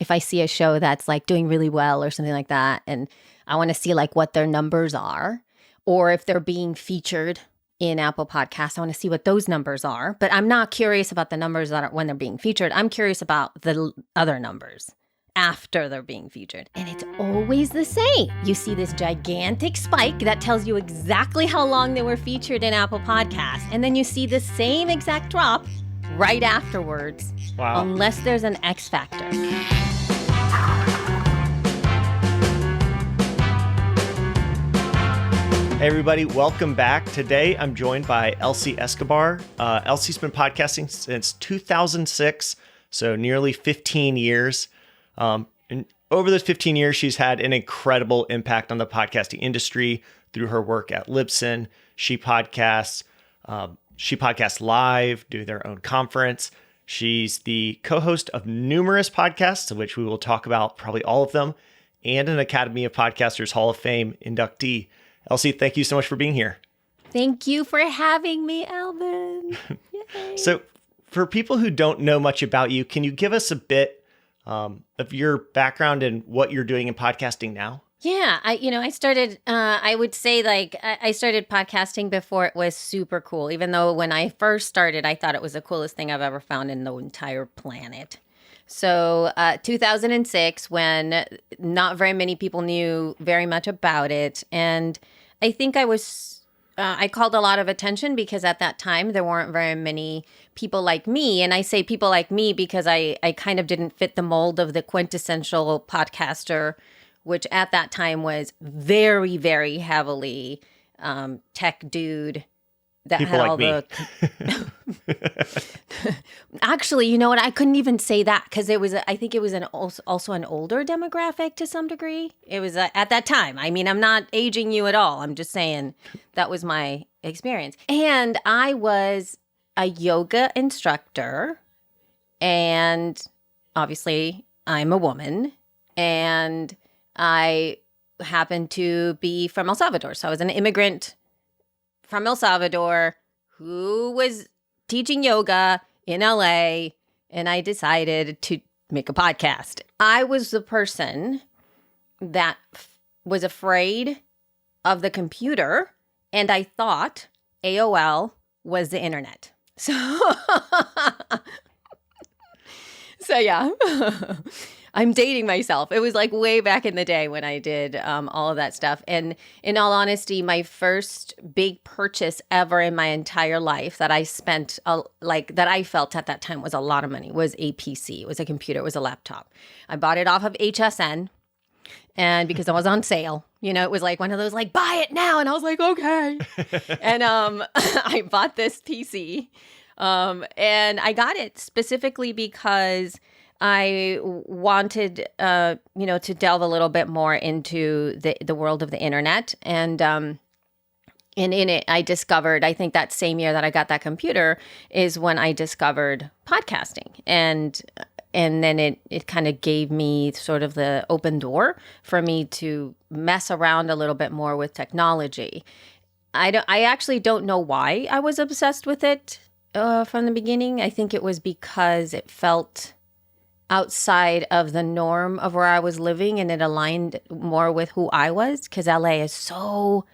if I see a show that's like doing really well or something like that, and I want to see like what their numbers are, or if they're being featured in Apple Podcasts, I want to see what those numbers are. But I'm not curious about the numbers that are when they're being featured. I'm curious about the other numbers after they're being featured. And it's always the same. You see this gigantic spike that tells you exactly how long they were featured in Apple Podcasts. And then you see the same exact drop right afterwards. Wow. Unless there's an X factor. Hey everybody, welcome back. Today I'm joined by Elsie Escobar. Elsie's been podcasting since 2006, so nearly 15 years. And over those 15 years, she's had an incredible impact on the podcasting industry through her work at Libsyn. She podcasts live, do their own conference. She's the co-host of numerous podcasts, of which we will talk about probably all of them, and an Academy of Podcasters Hall of Fame inductee. Elsie, thank you so much for being here. Thank you for having me, Alvin. So for people who don't know much about you, can you give us a bit of your background and what you're doing in podcasting now? Yeah, I started, I would say like, I started podcasting before it was super cool, even though when I first started, I thought it was the coolest thing I've ever found in the entire planet. So 2006, when not very many people knew very much about it. And I think I called a lot of attention because at that time, there weren't very many people like me. And I say people like me because I kind of didn't fit the mold of the quintessential podcaster, which at that time was very, very heavily tech dude. That people had like all me. Actually, you know what? I couldn't even say that because I think it was also an older demographic to some degree. It was at that time. I mean, I'm not aging you at all. I'm just saying that was my experience. And I was a yoga instructor, and obviously I'm a woman, and I happened to be from El Salvador. So I was an immigrant from El Salvador who was teaching yoga in LA, and I decided to make a podcast. I was the person that was afraid of the computer, and I thought AOL was the internet. So yeah. I'm dating myself. It was like way back in the day when I did all of that stuff. And in all honesty, my first big purchase ever in my entire life that I spent, that I felt at that time was a lot of money, was a PC. It was a computer. It was a laptop. I bought it off of HSN, and because it was on sale. You know, it was like one of those like, buy it now. And I was like, okay. And I bought this PC, and I got it specifically because I wanted, to delve a little bit more into the world of the internet. And in it, I discovered, I think that same year that I got that computer is when I discovered podcasting. And then it kind of gave me sort of the open door for me to mess around a little bit more with technology. I actually don't know why I was obsessed with it from the beginning. I think it was because it felt outside of the norm of where I was living, and it aligned more with who I was, because LA is so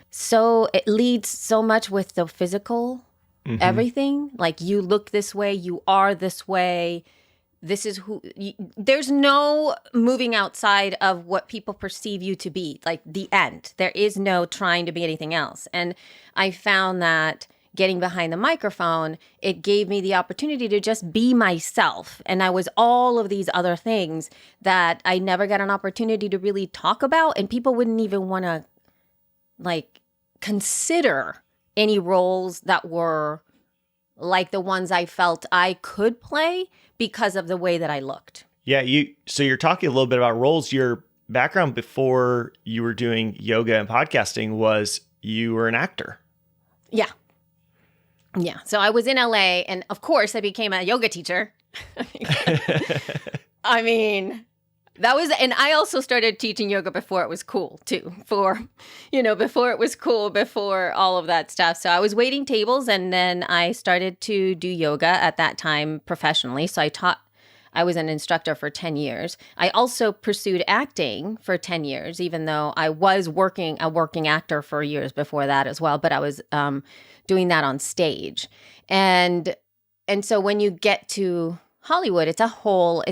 it leads so much with the physical, everything. Like, you look this way, you are this way, this is who, there's no moving outside of what people perceive you to be, like the end. There is no trying to be anything else. And I found that getting behind the microphone, it gave me the opportunity to just be myself. And I was all of these other things that I never got an opportunity to really talk about. And people wouldn't even want to like consider any roles that were like the ones I felt I could play because of the way that I looked. Yeah, so you're talking a little bit about roles. Your background before you were doing yoga and podcasting was you were an actor. Yeah. Yeah. So I was in LA, and of course I became a yoga teacher. I mean, that was, and I also started teaching yoga before it was cool too, before it was cool, before all of that stuff. So I was waiting tables, and then I started to do yoga at that time professionally. So I I was an instructor for 10 years. I also pursued acting for 10 years, even though I was a working actor for years before that as well. But I was doing that on stage. And so when you get to Hollywood, it's a whole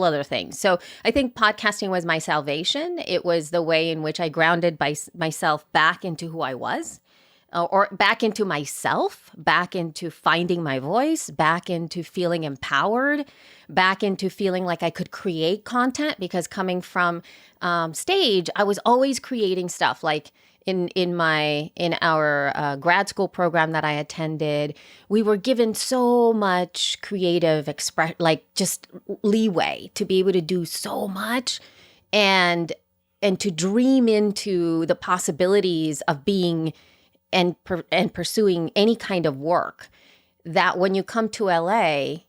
other thing. So I think podcasting was my salvation. It was the way in which I grounded myself back into who I was, or back into myself, back into finding my voice, back into feeling empowered, back into feeling like I could create content, because coming from stage, I was always creating stuff. Like in our grad school program that I attended, we were given so much creative just leeway to be able to do so much, and to dream into the possibilities of being and pursuing any kind of work, that when you come to LA,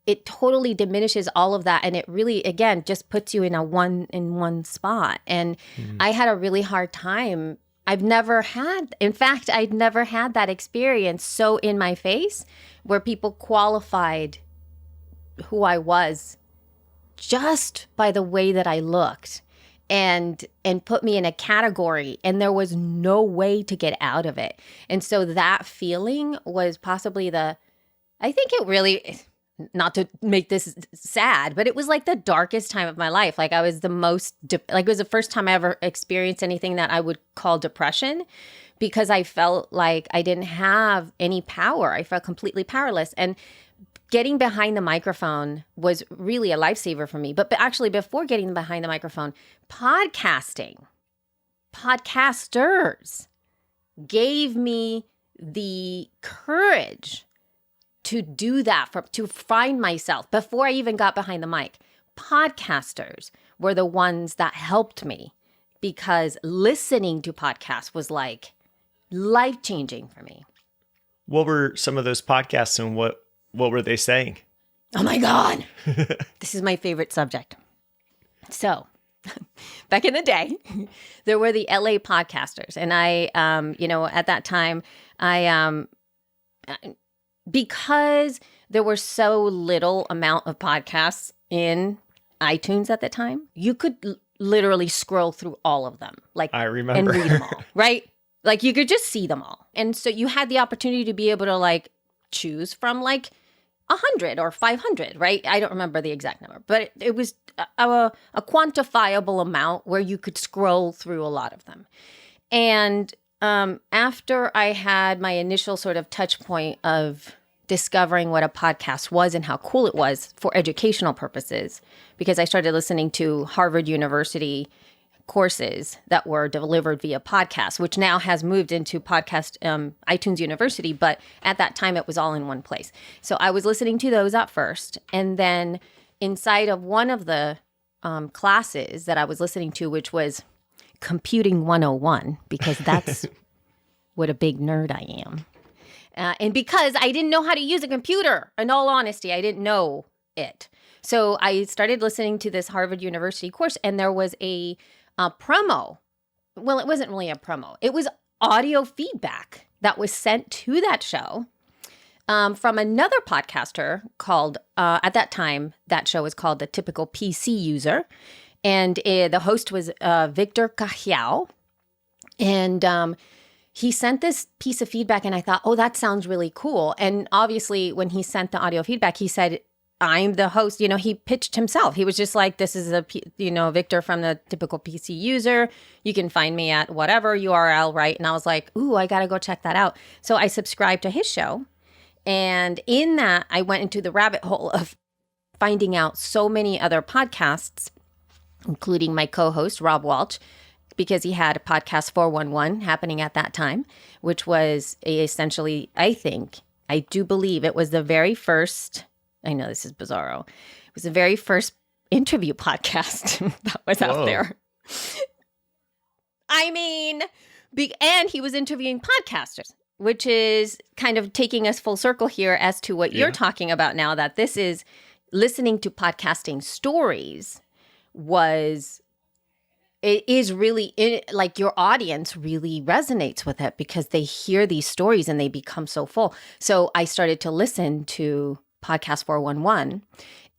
it totally diminishes all of that. And it really, again, just puts you in one spot. And I had a really hard time. I'd never had that experience so in my face, where people qualified who I was just by the way that I looked, and put me in a category, and there was no way to get out of it. And so that feeling was possibly I think it really, not to make this sad, but it was like the darkest time of my life. Like I was it was the first time I ever experienced anything that I would call depression, because I felt like I didn't have any power. I felt completely powerless. And getting behind the microphone was really a lifesaver for me. But actually, before getting behind the microphone, podcasters gave me the courage to do that, to find myself before I even got behind the mic. Podcasters were the ones that helped me, because listening to podcasts was like life-changing for me. What were some of those podcasts, and what were they saying? Oh my God. This is my favorite subject. So back in the day, there were the LA podcasters. And I, at that time, because there were so little amount of podcasts in iTunes at the time, you could literally scroll through all of them. Like, I remember. And read them all, right? Like you could just see them all. And so you had the opportunity to be able to like choose from like 100 or 500, right? I don't remember the exact number, but it was a quantifiable amount where you could scroll through a lot of them. And after I had my initial sort of touch point of discovering what a podcast was and how cool it was for educational purposes, because I started listening to Harvard University courses that were delivered via podcast, which now has moved into podcast iTunes University, but at that time it was all in one place. So I was listening to those at first, and then inside of one of the classes that I was listening to, which was Computing 101, because that's what a big nerd I am. And because I didn't know how to use a computer, in all honesty, I didn't know it. So I started listening to this Harvard University course, and there was a promo. Well, it wasn't really a promo. It was audio feedback that was sent to that show from another podcaster called, at that time, that show was called The Typical PC User. And the host was Victor Cajiao. And he sent this piece of feedback, and I thought, oh, that sounds really cool. And obviously, when he sent the audio feedback, he said, I'm the host. He pitched himself. He was just like, this is Victor from The Typical PC User. You can find me at whatever URL, right? And I was like, ooh, I got to go check that out. So I subscribed to his show. And in that, I went into the rabbit hole of finding out so many other podcasts, including my co-host, Rob Walsh, because he had a podcast 411 happening at that time, which was essentially, I do believe it was the very first, I know this is bizarro, it was the very first interview podcast that was out there. I mean, and he was interviewing podcasters, which is kind of taking us full circle here as to what you're talking about now, that this is listening to podcasting stories it is really, like your audience really resonates with it because they hear these stories and they become so full. So I started to listen to Podcast 411,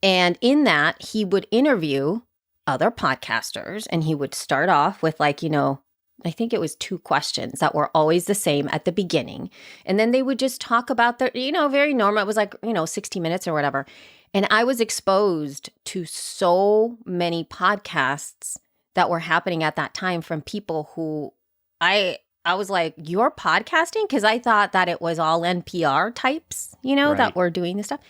And in that, he would interview other podcasters, and he would start off with like, I think it was 2 questions that were always the same at the beginning. And then they would just talk about their, very normal. It was like, 60 minutes or whatever. And I was exposed to so many podcasts that were happening at that time from people who I was like, you're podcasting? Because I thought that it was all NPR types, Right. that were doing this stuff.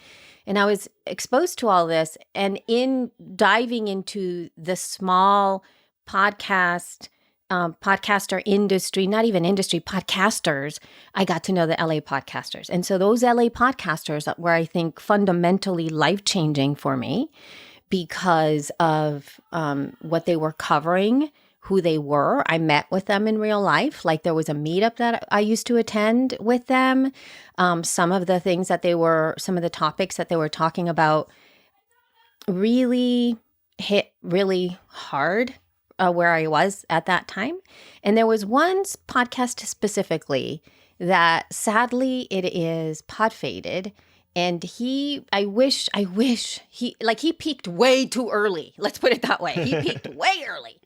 And I was exposed to all this. And in diving into the small podcaster industry, not even industry, podcasters, I got to know the LA podcasters. And so those LA podcasters were, I think, fundamentally life-changing for me because of what they were covering, who they were. I met with them in real life. Like there was a meetup that I used to attend with them. Some of the things that some of the topics that they were talking about really hit really hard where I was at that time. And there was one podcast specifically that sadly it is pod faded. And I wish he peaked way too early. Let's put it that way. He peaked way early.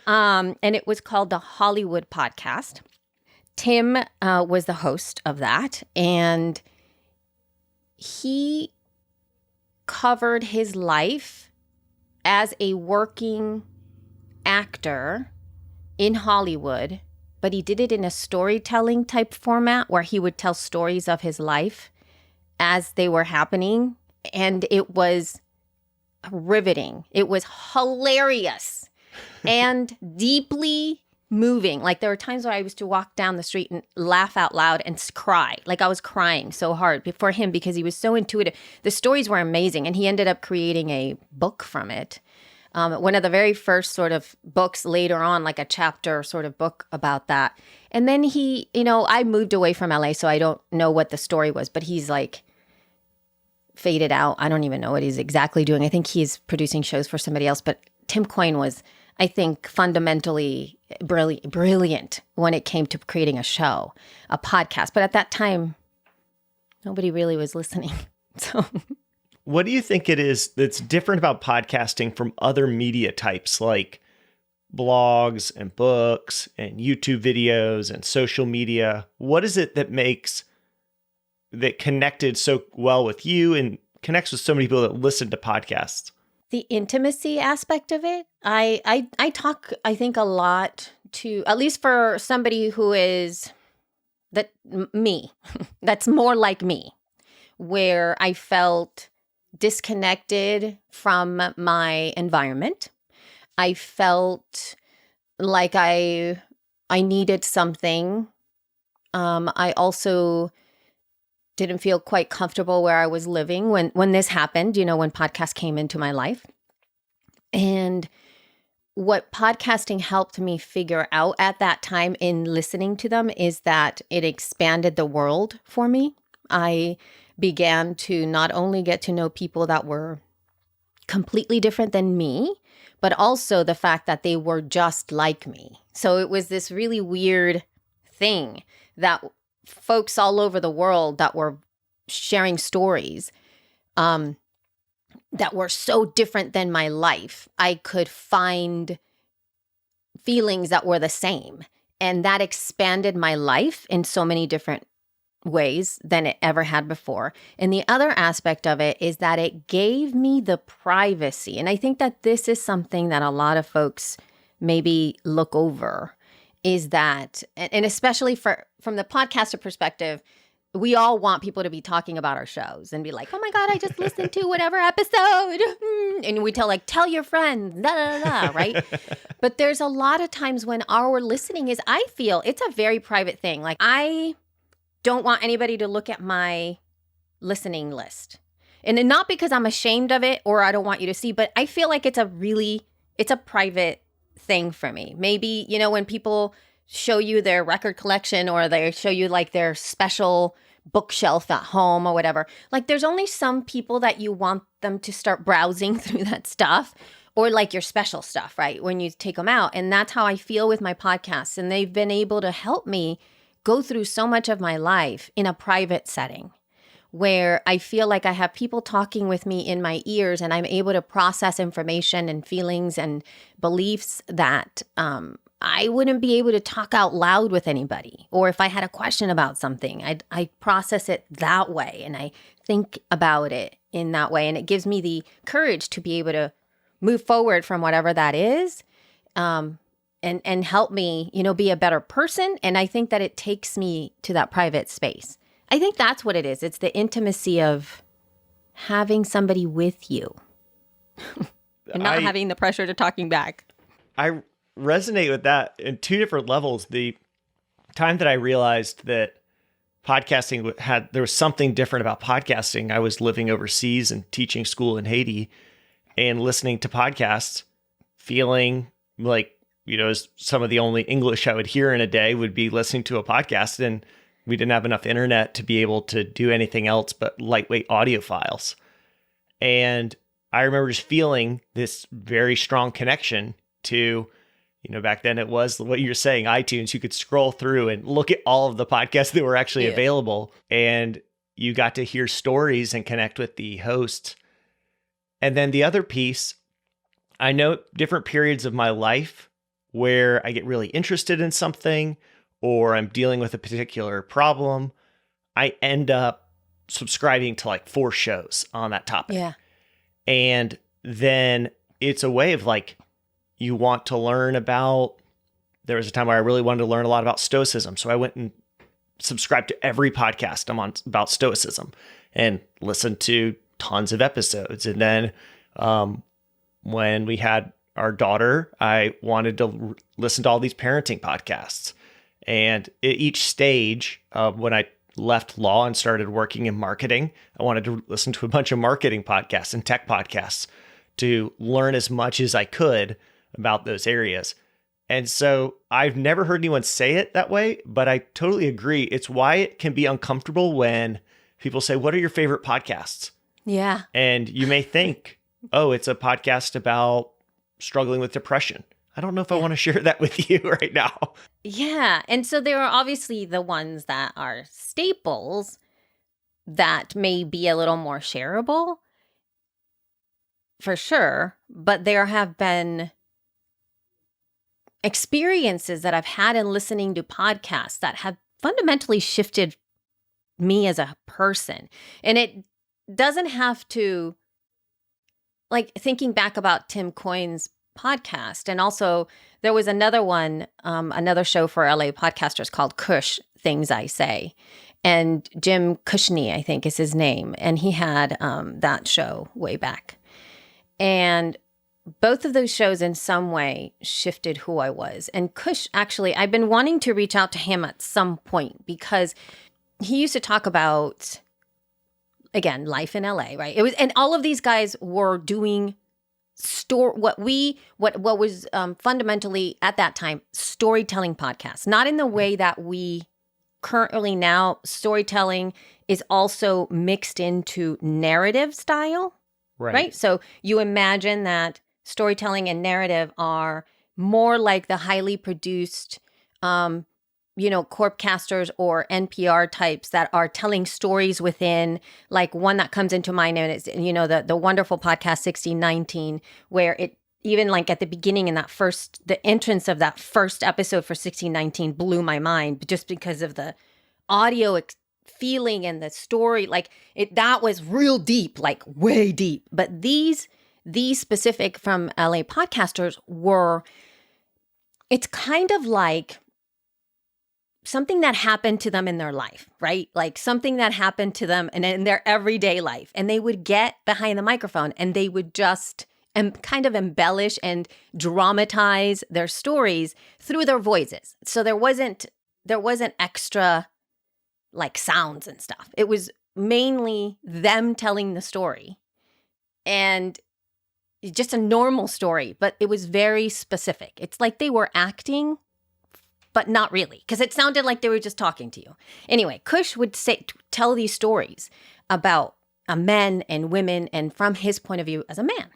And it was called the Hollywood Podcast. Tim was the host of that. And he covered his life as a working actor in Hollywood, but he did it in a storytelling type format where he would tell stories of his life as they were happening. And it was riveting. It was hilarious and deeply moving. Like there were times where I used to walk down the street and laugh out loud and cry. Like I was crying so hard for him because he was so intuitive. The stories were amazing. And he ended up creating a book from it. One of the very first sort of books later on, like a chapter sort of book about that. And then he, I moved away from LA, so I don't know what the story was, but he's like faded out. I don't even know what he's exactly doing. I think he's producing shows for somebody else, but Tim Coyne was, I think, fundamentally brilliant when it came to creating a show, a podcast. But at that time, nobody really was listening. So... What do you think it is that's different about podcasting from other media types like blogs and books and YouTube videos and social media? What is it that connected so well with you and connects with so many people that listen to podcasts? The intimacy aspect of it. I talk, I think, a lot to, at least for somebody who is me, that's more like me, where I felt disconnected from my environment. I felt like I needed something. I also didn't feel quite comfortable where I was living when this happened, when podcasts came into my life. And what podcasting helped me figure out at that time in listening to them is that it expanded the world for me. I began to not only get to know people that were completely different than me, but also the fact that they were just like me. So it was this really weird thing that folks all over the world that were sharing stories that were so different than my life, I could find feelings that were the same. And that expanded my life in so many different ways than it ever had before. And the other aspect of it is that it gave me the privacy. And I think that this is something that a lot of folks maybe look over, is that, and especially from the podcaster perspective, we all want people to be talking about our shows and be like, oh my God, I just listened to whatever episode. And we tell your friends, da, da, da, da, right? But there's a lot of times when our listening is, I feel it's a very private thing. Like I don't want anybody to look at my listening list. And not because I'm ashamed of it or I don't want you to see, but I feel like it's a private thing for me. Maybe, when people show you their record collection or they show you like their special bookshelf at home or whatever, like there's only some people that you want them to start browsing through that stuff or like your special stuff, right? When you take them out. And that's how I feel with my podcasts. And they've been able to help me go through so much of my life in a private setting where I feel like I have people talking with me in my ears and I'm able to process information and feelings and beliefs that I wouldn't be able to talk out loud with anybody. Or if I had a question about something, I process it that way and I think about it in that way. And it gives me the courage to be able to move forward from whatever that is, and help me, be a better person. And I think that it takes me to that private space. I think that's what it is. It's the intimacy of having somebody with you and not having the pressure to talking back. I resonate with that in two different levels. The time that I realized that podcasting there was something different about podcasting. I was living overseas and teaching school in Haiti and listening to podcasts, feeling like, as some of the only English I would hear in a day would be listening to a podcast. And we didn't have enough internet to be able to do anything else but lightweight audio files. And I remember just feeling this very strong connection to, back then it was what you're saying, iTunes. You could scroll through and look at all of the podcasts that were actually available. And you got to hear stories and connect with the host. And then the other piece, I know different periods of my life where I get really interested in something, or I'm dealing with a particular problem, I end up subscribing to like 4 shows on that topic. Yeah. And then it's a way of like, you want to learn about, there was a time where I really wanted to learn a lot about Stoicism. So I went and subscribed to every podcast I'm on about Stoicism and listened to tons of episodes. And then when we had our daughter, I wanted to listen to all these parenting podcasts. And at each stage, when I left law and started working in marketing, I wanted to listen to a bunch of marketing podcasts and tech podcasts to learn as much as I could about those areas. And so I've never heard anyone say it that way, but I totally agree. It's why it can be uncomfortable when people say, "What are your favorite podcasts?" Yeah. And you may think, "Oh, it's a podcast about struggling with depression." I don't know if I want to share that with you right now. Yeah. And so there are obviously the ones that are staples that may be a little more shareable, for sure. But there have been experiences that I've had in listening to podcasts that have fundamentally shifted me as a person. And it doesn't have to, like thinking back about Tim Coyne's podcast. And also there was another one, another show for LA podcasters called Cush, Things I Say. And Jim Cushney, I think is his name. And he had that show way back. And both of those shows in some way shifted who I was. And Cush, actually, I've been wanting to reach out to him at some point because he used to talk about, again, life in LA, right? It was, and all of these guys were doing what was fundamentally at that time storytelling podcasts, not in the way that we currently now. Storytelling is also mixed into narrative style, right? So you imagine that storytelling and narrative are more like the highly produced, corpcasters or NPR types that are telling stories within, like one that comes into mind, and it's, the wonderful podcast 1619, where it, even like at the beginning in the entrance of that first episode for 1619 blew my mind just because of the audio feeling and the story. Like that was real deep, like way deep. But these specific from LA podcasters it's kind of like something that happened to them in their life, right? Like something that happened to them in their everyday life. And they would get behind the microphone and they would just kind of embellish and dramatize their stories through their voices. So there wasn't extra like sounds and stuff. It was mainly them telling the story and just a normal story, but it was very specific. It's like they were acting, but not really, because it sounded like they were just talking to you. Anyway, Cush would tell these stories about men and women and from his point of view as a man.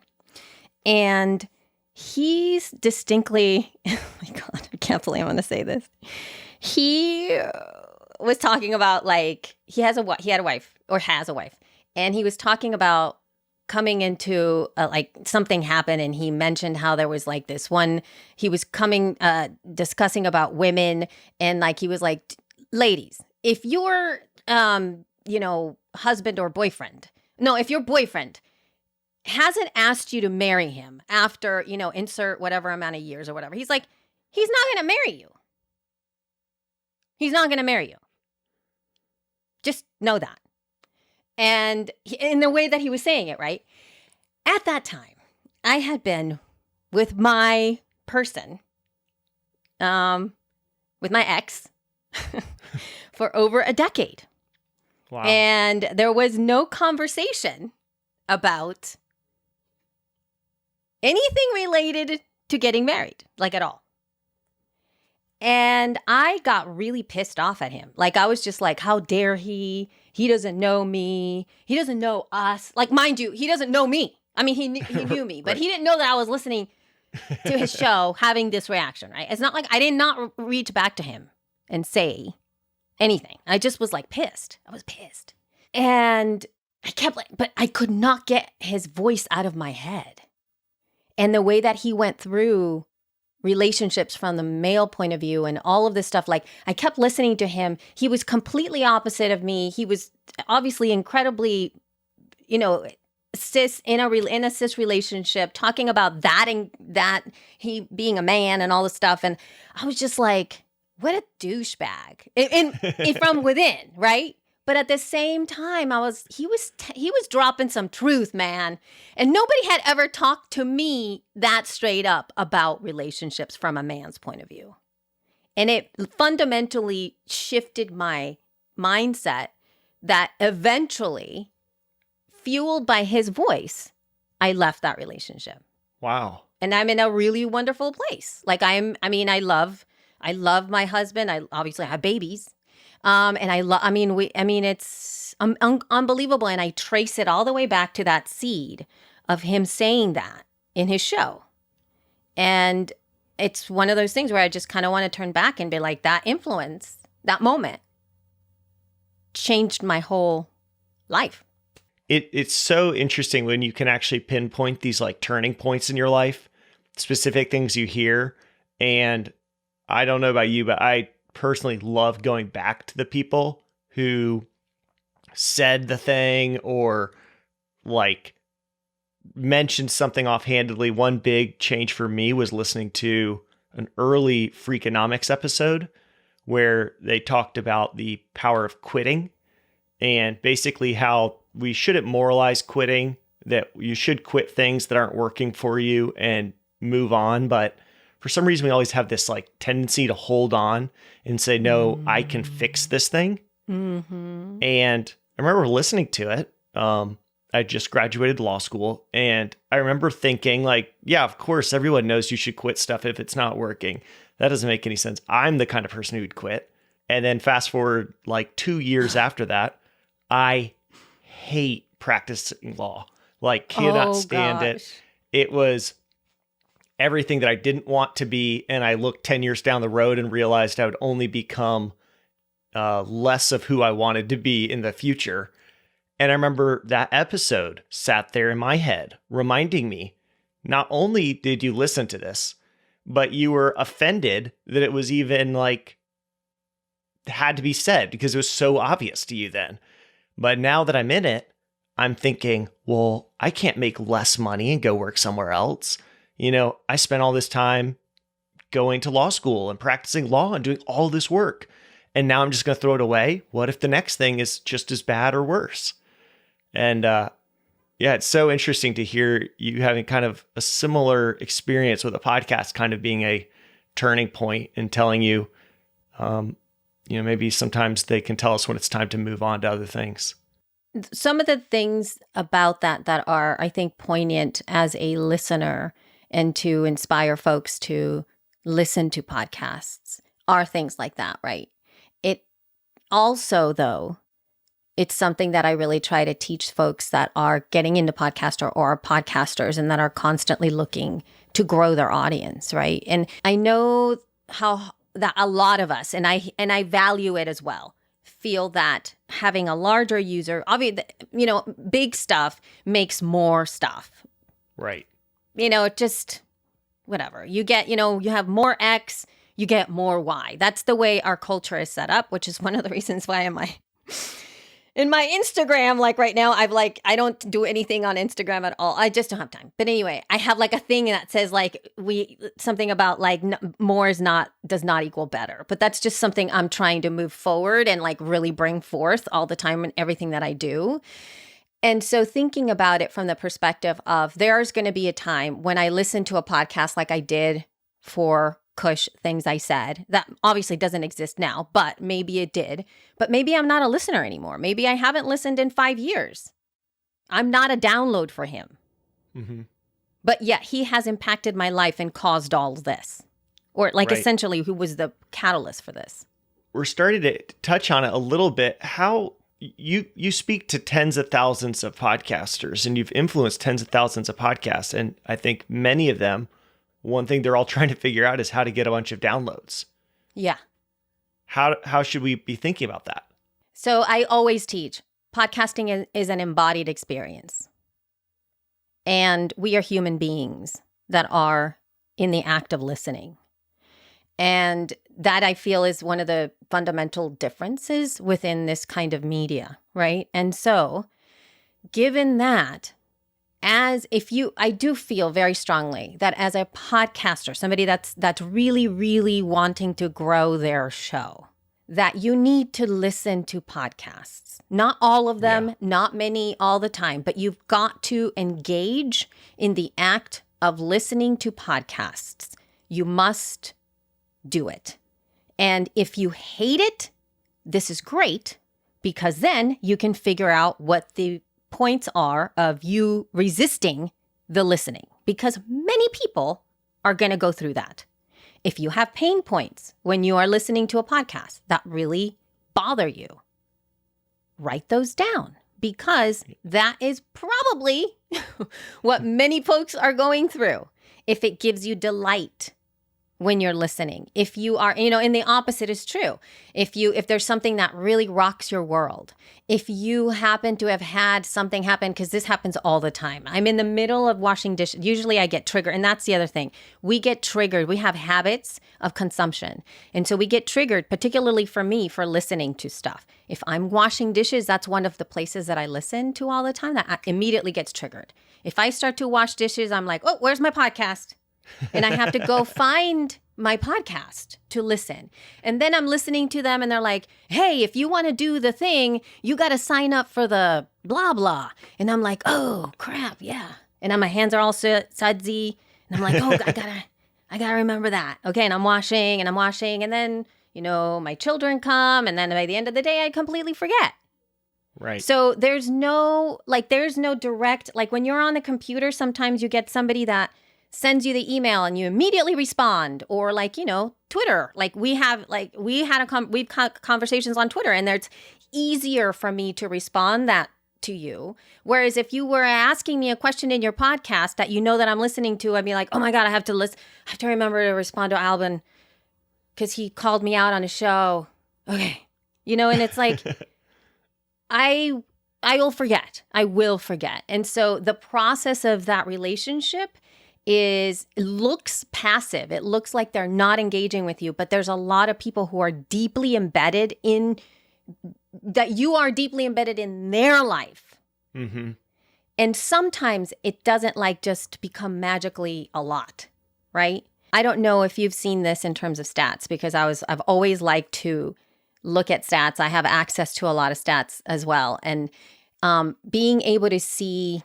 And he's distinctly, oh my God, I can't believe I'm going to say this. He was talking about like he had a wife or has a wife, and he was talking about coming into like something happened, and he mentioned how there was like this one. He was discussing about women, and like he was like, ladies, if your husband or boyfriend, no, if your boyfriend hasn't asked you to marry him after insert whatever amount of years or whatever, he's like, he's not going to marry you. He's not going to marry you. Just know that. And in the way that he was saying it, right? At that time, I had been with my person, with my ex, for over a decade. Wow. And there was no conversation about anything related to getting married, like at all. And I got really pissed off at him. Like, I was just like, how dare he? He doesn't know me. He doesn't know us. Like, mind you, he doesn't know me. I mean, he knew me, but Right. he didn't know that I was listening to his show having this reaction, right? It's not like I did not reach back to him and say anything. I just was like pissed. I was pissed. And I kept like, but I could not get his voice out of my head. And the way that he went through relationships from the male point of view and all of this stuff, like I kept listening to him. He was completely opposite of me. He was obviously incredibly, cis in a cis relationship, talking about that and that he being a man and all this stuff. And I was just like, what a douchebag, and from within, right? But at the same time, he was dropping some truth, man. And nobody had ever talked to me that straight up about relationships from a man's point of view. And it fundamentally shifted my mindset that eventually, fueled by his voice, I left that relationship. Wow. And I'm in a really wonderful place. Like I love my husband. I obviously have babies. And it's unbelievable. And I trace it all the way back to that seed of him saying that in his show. And it's one of those things where I just kind of want to turn back and be like, that influence, that moment changed my whole life. It's so interesting when you can actually pinpoint these like turning points in your life, specific things you hear. And I don't know about you, but I personally love going back to the people who said the thing or like mentioned something offhandedly. One big change for me was listening to an early Freakonomics episode where they talked about the power of quitting and basically how we shouldn't moralize quitting, that you should quit things that aren't working for you and move on. But for some reason, we always have this like tendency to hold on and say, no, I can fix this thing. Mm-hmm. And I remember listening to it. I just graduated law school. And I remember thinking like, yeah, of course, everyone knows you should quit stuff if it's not working. That doesn't make any sense. I'm the kind of person who'd quit. And then fast forward like 2 years after that, I hate practicing law. Like cannot stand it. It was everything that I didn't want to be. And I looked 10 years down the road and realized I would only become less of who I wanted to be in the future. And I remember that episode sat there in my head, reminding me, not only did you listen to this, but you were offended that it was even like had to be said because it was so obvious to you then. But now that I'm in it, I'm thinking, well, I can't make less money and go work somewhere else. I spent all this time going to law school and practicing law and doing all this work. And now I'm just going to throw it away. What if the next thing is just as bad or worse? And it's so interesting to hear you having kind of a similar experience with a podcast kind of being a turning point and telling you, maybe sometimes they can tell us when it's time to move on to other things. Some of the things about that are, I think, poignant as a listener and to inspire folks to listen to podcasts are things like that, right? It also, though, it's something that I really try to teach folks that are getting into podcast or are podcasters and that are constantly looking to grow their audience, right? And I know how that a lot of us, and I value it as well, feel that having a larger user, obviously, big stuff makes more stuff. Right. Just whatever. You get, you have more X, you get more Y. That's the way our culture is set up, which is one of the reasons why in my Instagram, like right now, I don't do anything on Instagram at all. I just don't have time. But anyway, I have like a thing that says like something about like more does not equal better. But that's just something I'm trying to move forward and like really bring forth all the time in everything that I do. And so thinking about it from the perspective of there's going to be a time when I listen to a podcast like I did for Kush Things I Said, that obviously doesn't exist now, but maybe it did. But maybe I'm not a listener anymore. Maybe I haven't listened in 5 years. I'm not a download for him. Mm-hmm. But yet he has impacted my life and caused all this. Or like essentially who was the catalyst for this. We're starting to touch on it a little bit. How you speak to tens of thousands of podcasters and you've influenced tens of thousands of podcasts. And I think many of them, one thing they're all trying to figure out is how to get a bunch of downloads. Yeah. How should we be thinking about that? So I always teach podcasting is an embodied experience. And we are human beings that are in the act of listening. And that I feel is one of the fundamental differences within this kind of media, right? And so given that, I do feel very strongly that as a podcaster, somebody that's really, really wanting to grow their show, that you need to listen to podcasts. Not all of them, not many all the time, but you've got to engage in the act of listening to podcasts. You must do it. And if you hate it, this is great because then you can figure out what the points are of you resisting the listening, because many people are going to go through that. If you have pain points when you are listening to a podcast that really bother you, write those down, because that is probably what many folks are going through. If it gives you delight when you're listening, if you are, and the opposite is true. If there's something that really rocks your world, if you happen to have had something happen, because this happens all the time. I'm in the middle of washing dishes. Usually I get triggered. And that's the other thing. We get triggered. We have habits of consumption. And so we get triggered, particularly for me, for listening to stuff. If I'm washing dishes, that's one of the places that I listen to all the time that immediately gets triggered. If I start to wash dishes, I'm like, oh, where's my podcast? And I have to go find my podcast to listen. And then I'm listening to them and they're like, hey, if you want to do the thing, you got to sign up for the blah, blah. And I'm like, oh, crap, yeah. And then my hands are all sudsy. And I'm like, oh, I gotta remember that. Okay, and I'm washing. And then, my children come. And then by the end of the day, I completely forget. Right. So there's no direct, like when you're on the computer, sometimes you get somebody that sends you the email and you immediately respond, or Twitter. Like we've conversations on Twitter, and it's easier for me to respond that to you. Whereas if you were asking me a question in your podcast that that I'm listening to, I'd be like, oh my God, I have to remember to respond to Alban because he called me out on a show. Okay. And it's like, I will forget. And so the process of that relationship looks passive. It looks like they're not engaging with you, but there's a lot of people who are deeply embedded in that. You are deeply embedded in their life. Mm-hmm. And sometimes it doesn't just become magically a lot, right? I don't know if you've seen this in terms of stats, because I've always liked to look at stats. I have access to a lot of stats as well. And being able to see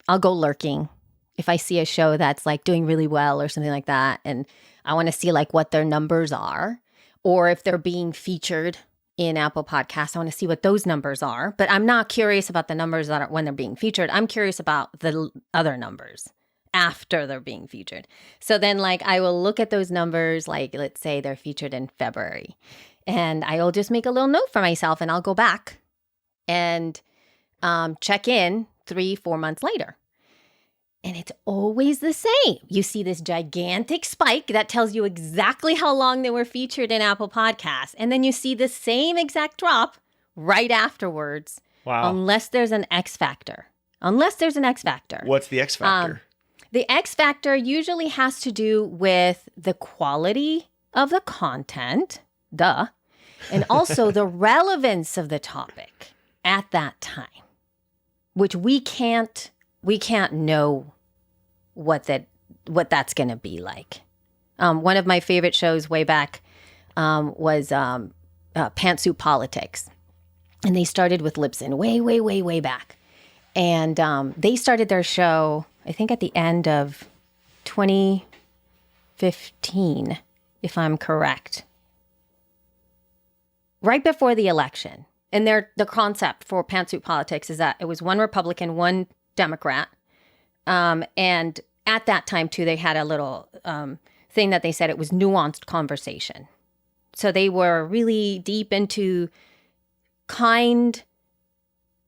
I'll go lurking if I see a show that's doing really well or something like that. And I want to see what their numbers are, or if they're being featured in Apple Podcasts, I want to see what those numbers are. But I'm not curious about the numbers that are when they're being featured. I'm curious about the other numbers after they're being featured. So then I will look at those numbers, let's say they're featured in February, and I'll just make a little note for myself, and I'll go back and check in 3-4 months later. And it's always the same. You see this gigantic spike that tells you exactly how long they were featured in Apple Podcasts. And then you see the same exact drop right afterwards. Wow. Unless there's an X factor. Unless there's an X factor. What's the X factor? The X factor usually has to do with the quality of the content, duh, and also the relevance of the topic at that time, which we can't know what that's going to be like. One of my favorite shows way back was Pantsuit Politics, and they started with Libsyn way back, and they started their show I think at the end of 2015, if I'm correct, right before the election. And the concept for Pantsuit Politics is that it was one Republican, one Democrat. And at that time, too, they had a little thing that they said it was nuanced conversation. So they were really deep into kind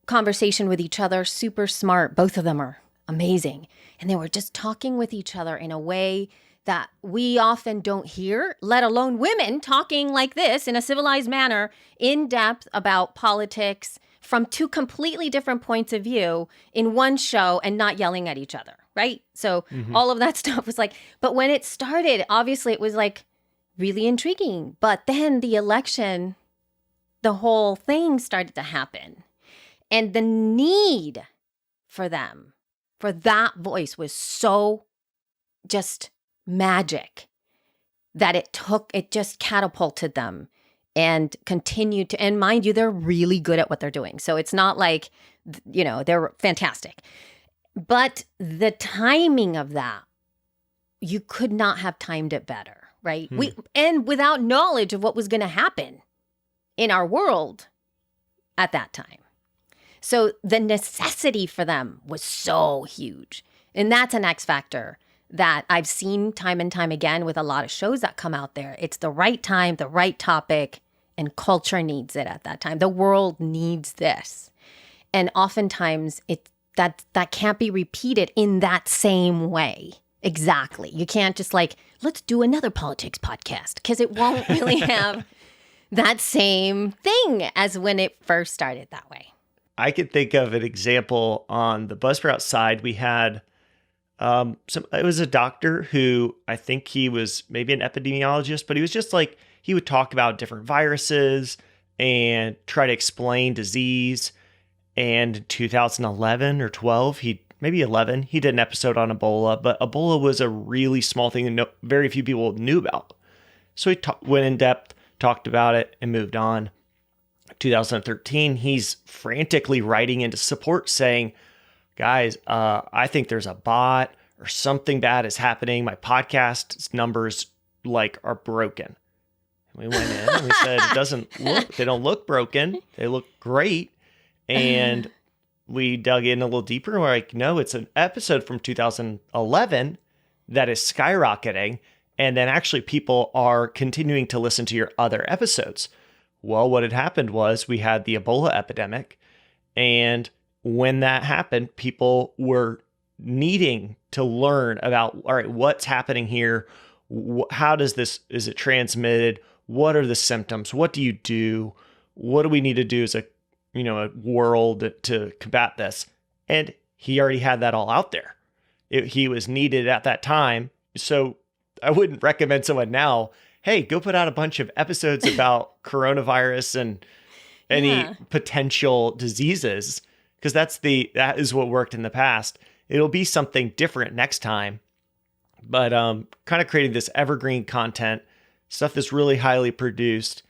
conversation with each other, super smart. Both of them are amazing. And they were just talking with each other in a way that we often don't hear, let alone women talking like this in a civilized manner, in depth about politics from two completely different points of view in one show and not yelling at each other, right? So all of that stuff was like, but when it started, obviously it was like really intriguing. But then the election, the whole thing started to happen. And the need for them, for that voice was so just magic that it just catapulted them and continued to, and mind you, they're really good at what they're doing. So it's not like, they're fantastic. But the timing of that, you could not have timed it better, right? And without knowledge of what was going to happen in our world at that time. So the necessity for them was so huge. And that's an X factor that I've seen time and time again with a lot of shows that come out there. It's the right time, the right topic, and culture needs it at that time. The world needs this. And oftentimes that can't be repeated in that same way. Exactly. You can't just let's do another politics podcast, because it won't really have that same thing as when it first started that way. I could think of an example on the Buzzsprout side. We had it was a doctor who, I think he was maybe an epidemiologist, but he was just he would talk about different viruses and try to explain disease. And in 2011 or 12, maybe 11, he did an episode on Ebola, but Ebola was a really small thing that very few people knew about. So he went in depth, talked about it, and moved on. 2013, he's frantically writing into support saying, guys, I think there's a bot or something bad is happening. My podcast numbers are broken. And we went in and we said, they don't look broken. They look great. And we dug in a little deeper and we're like, no, it's an episode from 2011 that is skyrocketing. And then actually people are continuing to listen to your other episodes. Well, what had happened was we had the Ebola epidemic, and when that happened, people were needing to learn about, all right, what's happening here? How is it transmitted? What are the symptoms? What do you do? What do we need to do as a world to combat this? And he already had that all out there. He was needed at that time. So I wouldn't recommend someone now, hey, go put out a bunch of episodes about coronavirus and any potential diseases, because that is what worked in the past. It'll be something different next time. But kind of creating this evergreen content, stuff that's really highly produced.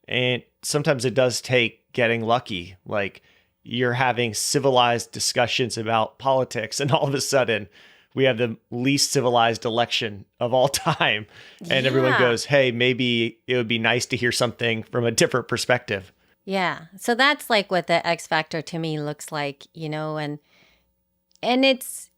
And sometimes it does take getting lucky. Like you're having civilized discussions about politics, and all of a sudden we have the least civilized election of all time. And everyone goes, hey, maybe it would be nice to hear something from a different perspective. Yeah. So that's what the X factor to me looks like, and it's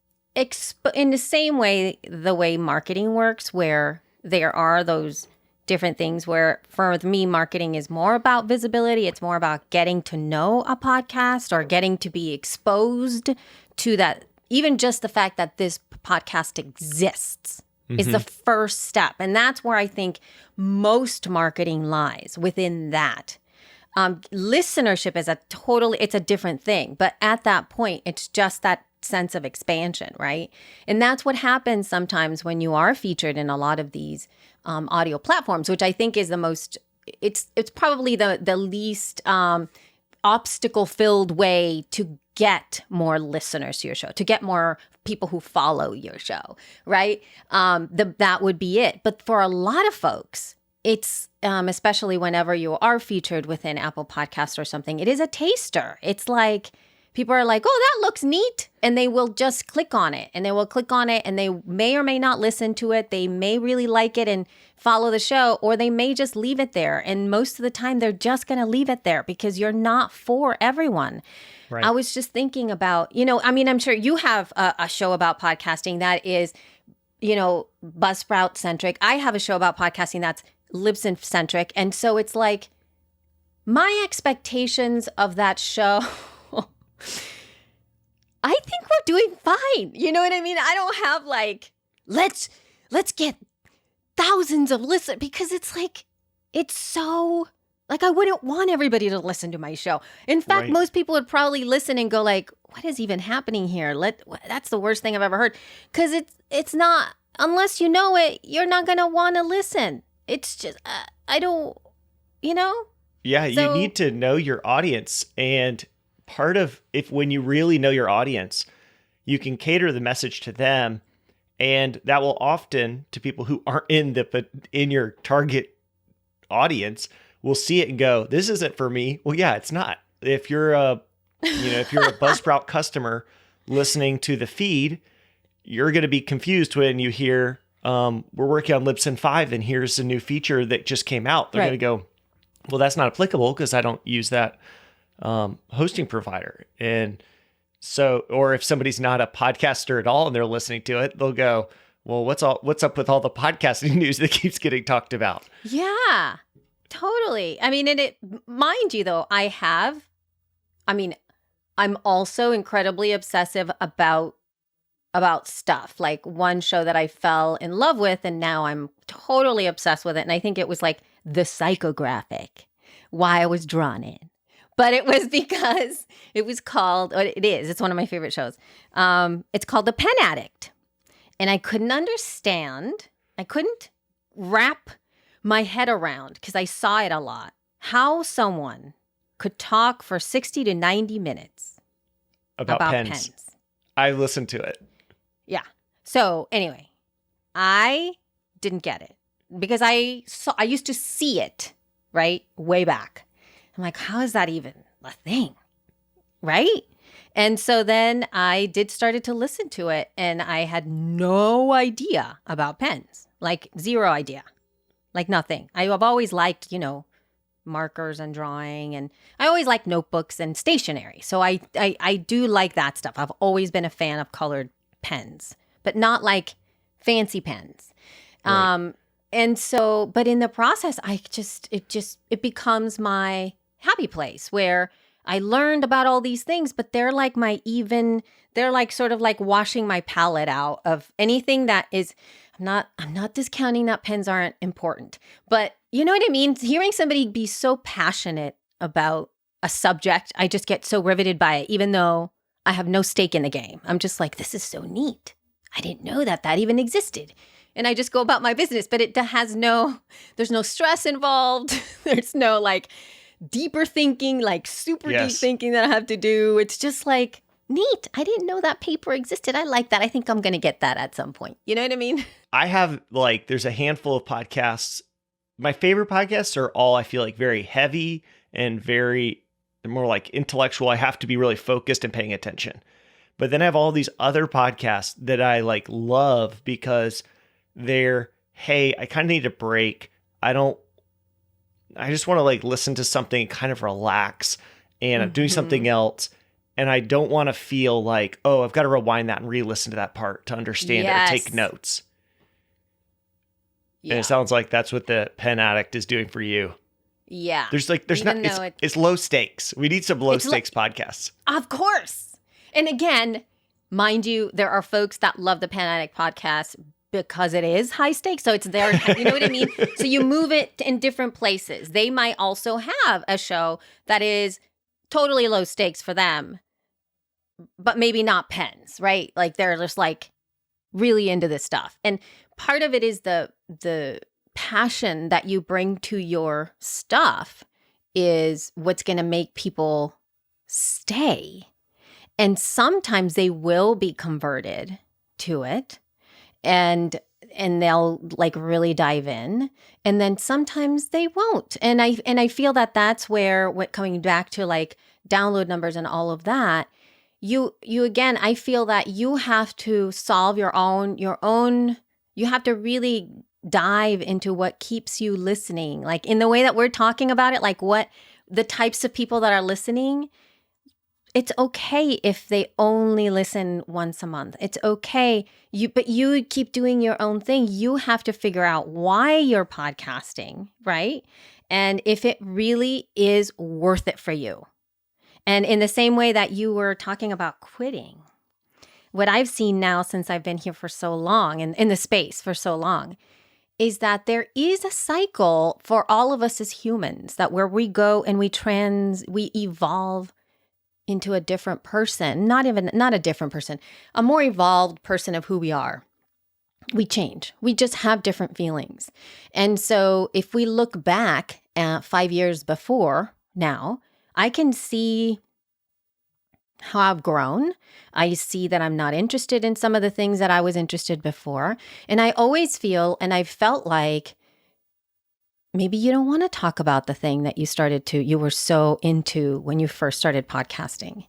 in the same way, the way marketing works, where there are those different things where for me, marketing is more about visibility. It's more about getting to know a podcast or getting to be exposed to that even just the fact that this podcast exists is the first step. And that's where I think most marketing lies, within that. Listenership is it's a different thing. But at that point, it's just that sense of expansion, right? And that's what happens sometimes when you are featured in a lot of these audio platforms, which I think is the most, it's probably the least obstacle-filled way to get more listeners to your show, to get more people who follow your show, right? That would be it. But for a lot of folks, it's especially whenever you are featured within Apple Podcasts or something, it is a taster. It's like people are like, oh, that looks neat. And they will just click on it, and they may or may not listen to it. They may really like it and follow the show, or they may just leave it there. And most of the time they're just going to leave it there because you're not for everyone. Right. I was just thinking about, I'm sure you have a show about podcasting that is, Buzzsprout centric. I have a show about podcasting that's Libsyn centric. And so it's like my expectations of that show, I think we're doing fine. You know what I mean? I don't have like, let's get thousands of listeners, because it's like, it's so like, I wouldn't want everybody to listen to my show. In fact, most people would probably listen and go like, what is even happening here? That's the worst thing I've ever heard. Because it's not, unless you know it, you're not going to want to listen. It's just, I don't, Yeah, you need to know your audience. And part of, when you really know your audience, you can cater the message to them. And that will often, to people who aren't in your target audience, will see it and go, this isn't for me. Well, yeah, it's not. If you're a Buzzsprout customer listening to the feed, you're going to be confused when you hear, we're working on Libsyn 5 and here's a new feature that just came out. They're going to go, well, that's not applicable because I don't use that hosting provider. And so, or if somebody's not a podcaster at all and they're listening to it, they'll go, well, what's up with all the podcasting news that keeps getting talked about? Yeah, totally. I mean, mind you though, I'm also incredibly obsessive about stuff. Like one show that I fell in love with, and now I'm totally obsessed with it. And I think it was like The Psychographic, why I was drawn in. But it was because it was called, it's one of my favorite shows. It's called The Pen Addict. And I couldn't wrap my head around, because I saw it a lot, how someone could talk for 60 to 90 minutes about pens. I listened to it. Yeah. So anyway, I didn't get it because I used to see it, right? Way back. I'm like, how is that even a thing? Right? And so then I started to listen to it, and I had no idea about pens, like zero idea, like nothing. I've always liked, markers and drawing, and I always liked notebooks and stationery. So I do like that stuff. I've always been a fan of colored pens, but not like fancy pens. Right. And so, but in the process, it becomes my happy place where I learned about all these things, but they're like they're like sort of like washing my palate out of anything that is, I'm not discounting that pens aren't important, but you know what I mean? Hearing somebody be so passionate about a subject, I just get so riveted by it, even though I have no stake in the game. I'm just like, this is so neat. I didn't know that even existed. And I just go about my business, but there's no stress involved. There's no like deeper thinking, like super deep thinking that I have to do. It's just like, neat. I didn't know that paper existed. I like that. I think I'm going to get that at some point. You know what I mean? I have there's a handful of podcasts. My favorite podcasts are all, I feel like, very heavy and they're more like intellectual. I have to be really focused and paying attention. But then I have all these other podcasts that I love because they're, hey, I kind of need a break. I just want to listen to something, kind of relax, and I'm doing something else. And I don't want to feel like, oh, I've got to rewind that and re-listen to that part to understand it or take notes. Yeah. And it sounds like that's what the Pen Addict is doing for you. Yeah. It's low stakes. We need some low stakes podcasts. Of course. And again, Mind you, there are folks that love the Pan Addict podcast because it is high stakes. So it's their, you know what I mean? So you move it in different places. They might also have a show that is totally low stakes for them, but maybe not pens, right? Like they're just like really into this stuff. And part of it is the passion that you bring to your stuff is what's going to make people stay. And sometimes they will be converted to it and they'll like really dive in, and then sometimes they won't. And I feel that that's where, what, coming back to like download numbers and all of that, you again, I feel that you have to solve your own, you have to really dive into what keeps you listening. Like in the way that we're talking about it, like what the types of people that are listening. It's okay if they only listen once a month. It's okay. But you keep doing your own thing. You have to figure out why you're podcasting, right? And if it really is worth it for you. And in the same way that you were talking about quitting, what I've seen now since I've been here for so long and in the space for so long is that there is a cycle for all of us as humans, that where we go and we evolve into a different person, not a different person, a more evolved person of who we are. We change. We just have different feelings. And so if we look back at 5 years before now, I can see how I've grown. I see that I'm not interested in some of the things that I was interested before. And I always feel, and I felt like, maybe you don't want to talk about the thing that you were so into when you first started podcasting.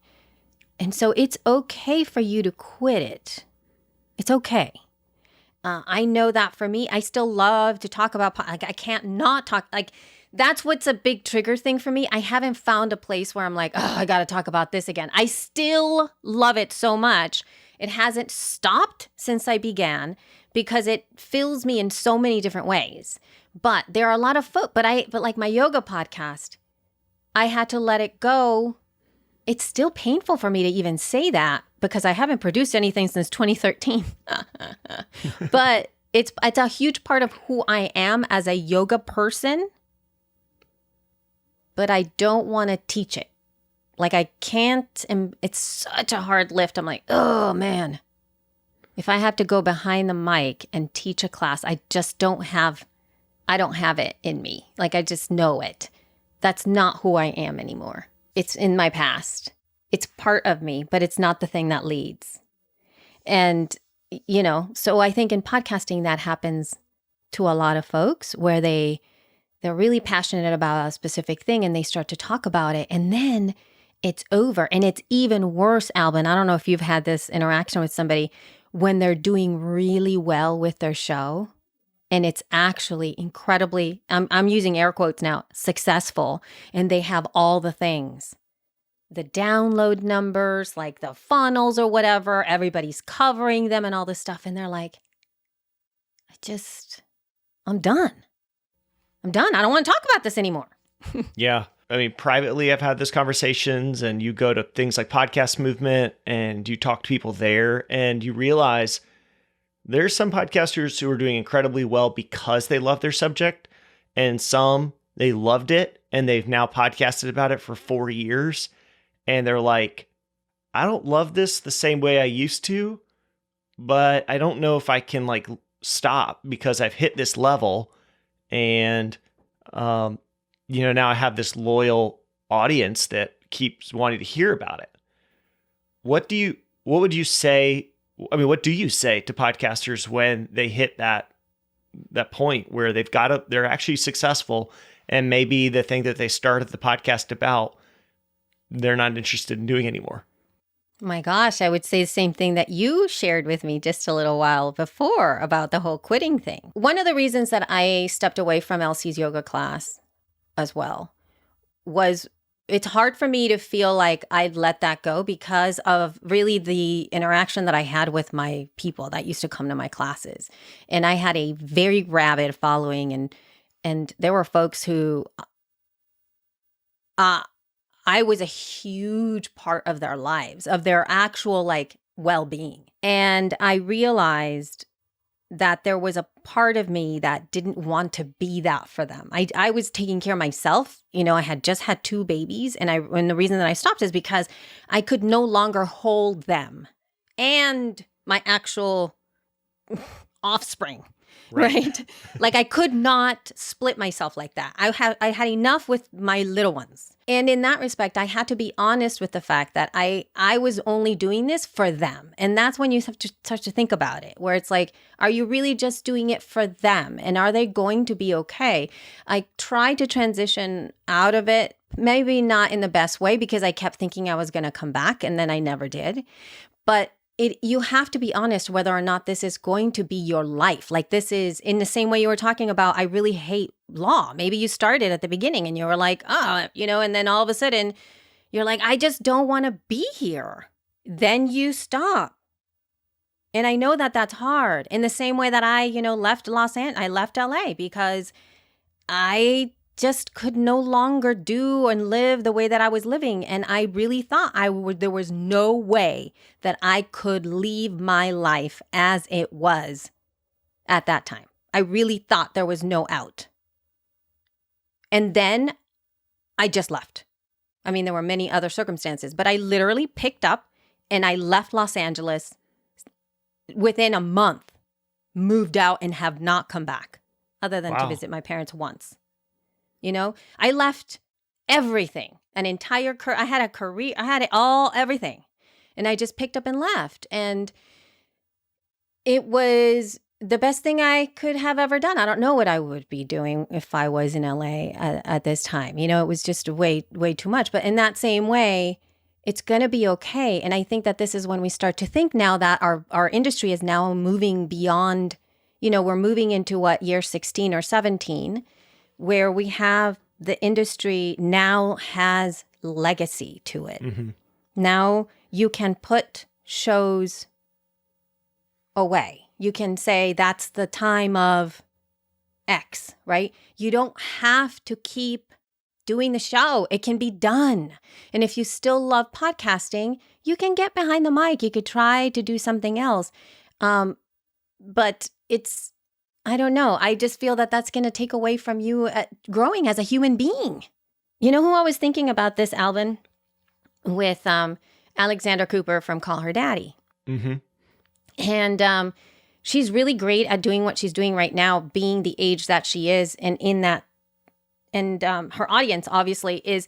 And so it's okay for you to quit it. It's okay. I know that for me, I still love to talk about, like I can't not talk, like that's what's a big trigger thing for me. I haven't found a place where I'm like, oh, I got to talk about this again. I still love it so much. It hasn't stopped since I began because it fills me in so many different ways. But there are a lot of but like my yoga podcast, I had to let it go. It's still painful for me to even say that because I haven't produced anything since 2013. But it's a huge part of who I am as a yoga person. But I don't want to teach it. Like I can't, and it's such a hard lift. I'm like, oh man, if I have to go behind the mic and teach a class, I don't have it in me. Like I just know it. That's not who I am anymore. It's in my past. It's part of me, but it's not the thing that leads. And, so I think in podcasting that happens to a lot of folks where they're really passionate about a specific thing and they start to talk about it and then it's over. And it's even worse, Albin. I don't know if you've had this interaction with somebody when they're doing really well with their show and it's actually incredibly, I'm using air quotes now, successful, and they have all the things. The download numbers, like the funnels or whatever, everybody's covering them and all this stuff. And they're like, I'm done. I don't want to talk about this anymore. Yeah. I mean, privately, I've had those conversations and you go to things like Podcast Movement and you talk to people there and you realize there's some podcasters who are doing incredibly well because they love their subject, and some, they loved it and they've now podcasted about it for 4 years. And they're like, I don't love this the same way I used to, but I don't know if I can like stop because I've hit this level. And, now I have this loyal audience that keeps wanting to hear about it. What do you say to podcasters when they hit that point where they're actually successful and maybe the thing that they started the podcast about, they're not interested in doing anymore? My gosh, I would say the same thing that you shared with me just a little while before about the whole quitting thing. One of the reasons that I stepped away from Elsie's yoga class as well was it's hard for me to feel like I'd let that go because of really the interaction that I had with my people that used to come to my classes. And I had a very rabid following and there were folks who I was a huge part of their lives, of their actual like well-being. And I realized that there was a part of me that didn't want to be that for them. I was taking care of myself. I had just had 2 babies. And the reason that I stopped is because I could no longer hold them and my actual offspring. Right? Like I could not split myself like that. I had enough with my little ones. And in that respect, I had to be honest with the fact that I was only doing this for them. And that's when you have to start to think about it, where it's like, are you really just doing it for them? And are they going to be okay? I tried to transition out of it, maybe not in the best way, because I kept thinking I was going to come back and then I never did. But you have to be honest whether or not this is going to be your life. Like this is in the same way you were talking about, I really hate law. Maybe you started at the beginning and you were like, and then all of a sudden you're like, I just don't want to be here. Then you stop. And I know that that's hard. In the same way that I, left I left LA because I just could no longer do and live the way that I was living. And I really thought there was no way that I could leave my life as it was at that time. I really thought there was no out. And then I just left. I mean, there were many other circumstances, but I literally picked up and I left Los Angeles within a month, moved out and have not come back other than to visit my parents once. I left everything, an entire career. I had a career. I had it all, everything. And I just picked up and left. And it was the best thing I could have ever done. I don't know what I would be doing if I was in LA at this time. It was just way, way too much. But in that same way, it's going to be okay. And I think that this is when we start to think now that our industry is now moving beyond, we're moving into year 16 or 17, where we have the industry now has legacy to it. Mm-hmm. Now you can put shows away. You can say that's the time of X, right? You don't have to keep doing the show. It can be done. And if you still love podcasting, you can get behind the mic. You could try to do something else. But I don't know. I just feel that that's going to take away from you growing as a human being. You know who I was thinking about this, Alvin? With Alexandra Cooper from Call Her Daddy. Mm-hmm. And she's really great at doing what she's doing right now, being the age that she is. And her audience, obviously, is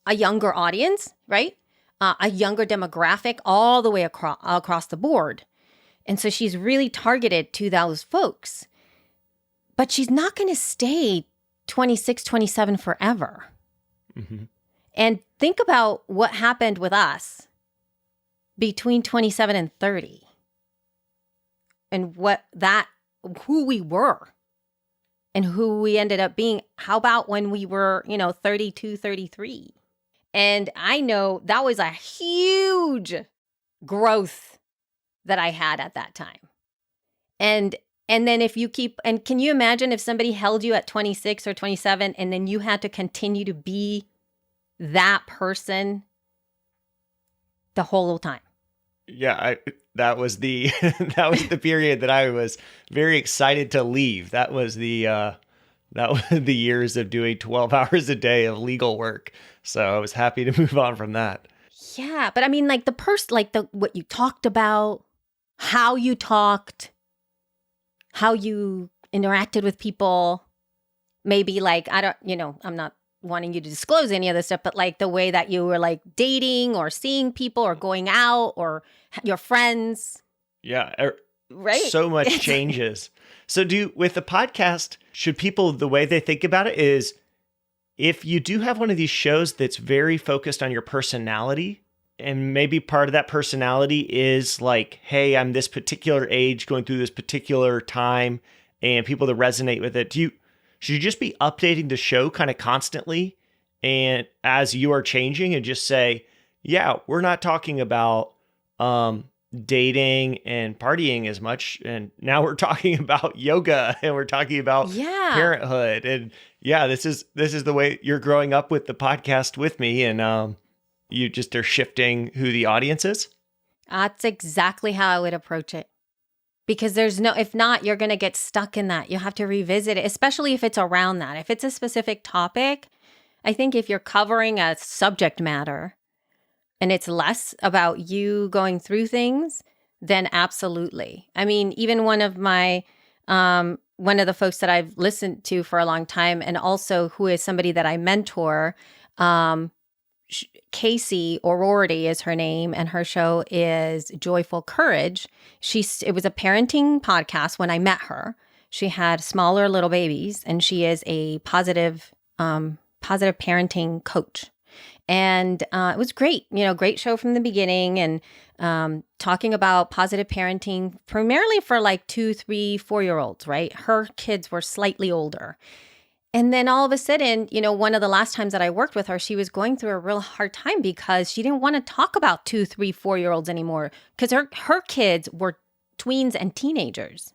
a younger audience, right? A younger demographic all the way across the board. And so she's really targeted to those folks. But she's not going to stay 26, 27 forever. Mm-hmm. And think about what happened with us between 27 and 30. And who we were and who we ended up being. How about when we were, 32, 33? And I know that was a huge growth that I had at that time. And then can you imagine if somebody held you at 26 or 27 and then you had to continue to be that person the whole time? Yeah, that was the period that I was very excited to leave. That was the years of doing 12 hours a day of legal work. So I was happy to move on from that. Yeah, but I mean, like what you talked about, how you talked, how you interacted with people, maybe like, I'm not wanting you to disclose any of this stuff, but like the way that you were like dating or seeing people or going out or your friends. Yeah. Right. So much changes. So with the podcast, should people, the way they think about it is if you do have one of these shows that's very focused on your personality, and maybe part of that personality is like, hey, I'm this particular age going through this particular time and people that resonate with it. Should you just be updating the show kind of constantly and as you are changing and just say, yeah, we're not talking about dating and partying as much. And now we're talking about yoga and we're talking about parenthood. And yeah, this is the way you're growing up with the podcast with me. And you just are shifting who the audience is? That's exactly how I would approach it. Because if not, you're going to get stuck in that. You have to revisit it, especially if it's around that. If it's a specific topic, I think if you're covering a subject matter and it's less about you going through things, then absolutely. I mean, even one of the folks that I've listened to for a long time, and also who is somebody that I mentor, Casey O'Rourke is her name, and her show is Joyful Courage. It was a parenting podcast when I met her. She had smaller little babies, and she is a positive parenting coach. And it was great, great show from the beginning, and talking about positive parenting, primarily for like 2, 3, 4-year-olds, right? Her kids were slightly older. And then all of a sudden, one of the last times that I worked with her, she was going through a real hard time because she didn't want to talk about 2, 3, 4-year-olds anymore because her kids were tweens and teenagers.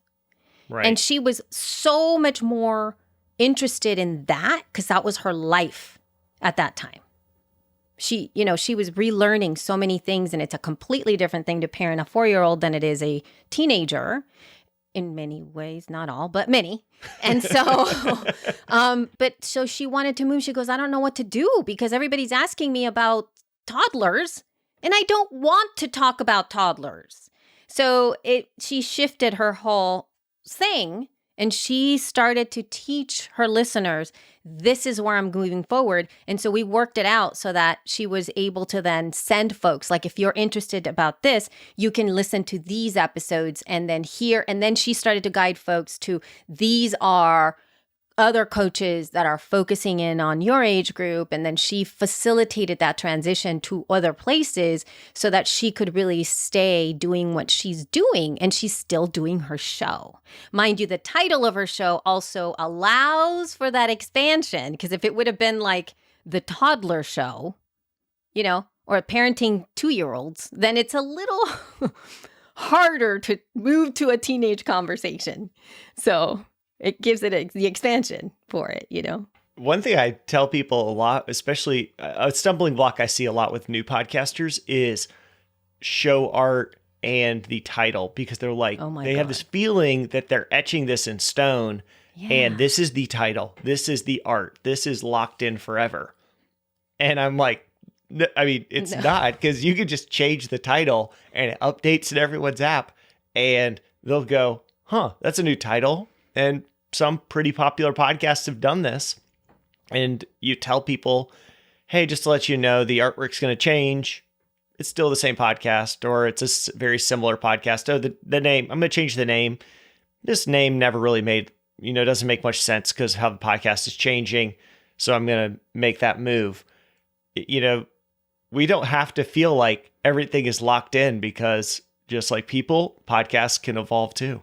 Right. And she was so much more interested in that because that was her life at that time. She was relearning so many things, and it's a completely different thing to parent a 4-year-old than it is a teenager. In many ways, not all, but many. And so, so she wanted to move. She goes, I don't know what to do because everybody's asking me about toddlers and I don't want to talk about toddlers. So she shifted her whole thing, and she started to teach her listeners, this is where I'm moving forward. And so we worked it out so that she was able to then send folks, like, if you're interested about this, you can listen to these episodes and then hear. And then she started to guide folks to, these are other coaches that are focusing in on your age group. And then she facilitated that transition to other places so that she could really stay doing what she's doing. And she's still doing her show. Mind you, the title of her show also allows for that expansion, because if it would have been like the toddler show, or parenting 2-year-olds, then it's a little harder to move to a teenage conversation. So it gives it the expansion for it, One thing I tell people a lot, especially a stumbling block I see a lot with new podcasters, is show art and the title, because they're like, they have this feeling that they're etching this in stone, and this is the title, this is the art, this is locked in forever. And I'm like, it's not, because you can just change the title and it updates in everyone's app, and they'll go, that's a new title. And some pretty popular podcasts have done this. And you tell people, hey, just to let you know, the artwork's going to change. It's still the same podcast, or it's a very similar podcast. Oh, the name, I'm going to change the name. This name never really doesn't make much sense because how the podcast is changing. So I'm going to make that move. We don't have to feel like everything is locked in, because just like people, podcasts can evolve too.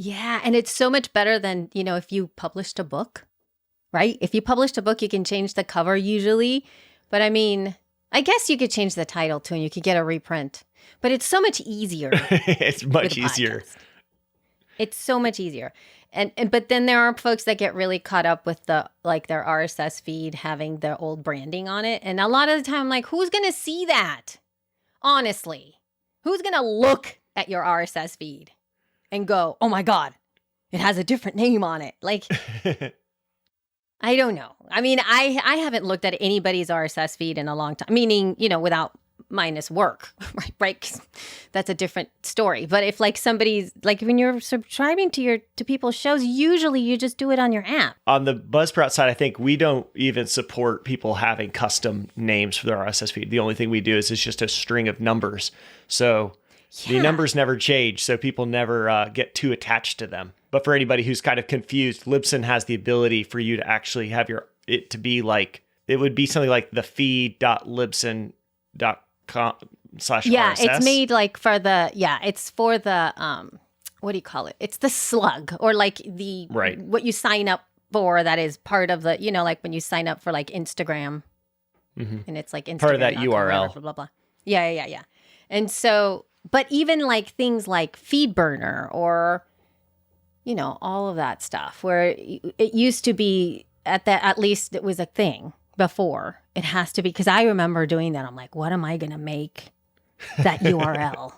Yeah. And it's so much better than, if you published a book, right? If you published a book, you can change the cover usually. But I guess you could change the title too, and you could get a reprint. But it's so much easier. It's much easier. It's so much easier. But then there are folks that get really caught up with their RSS feed having their old branding on it. And a lot of the time I'm like, who's going to see that? Honestly, who's going to look at your RSS feed and go, oh my God, it has a different name on it? Like, I don't know. I haven't looked at anybody's RSS feed in a long time, meaning, without minus work, right? 'Cause that's a different story. But if somebody's when you're subscribing to people's shows, usually you just do it on your app. On the Buzzsprout side, I think we don't even support people having custom names for their RSS feed. The only thing we do is it's just a string of numbers. So the numbers never change, so people never get too attached to them. But for anybody who's kind of confused, Libsyn has the ability for you to actually have it to be like, it would be something like the feed.libsyn.com/RSS. Yeah, it's made it's for the, what do you call it? It's the slug, or what you sign up for that is part of the, when you sign up for Instagram, and it's Instagram. Part of that URL. Blah, blah, blah. Yeah. And so, but even things like FeedBurner or, all of that stuff, where it used to be at least it was a thing before. It has to be, because I remember doing that. I'm like, what am I going to make that URL.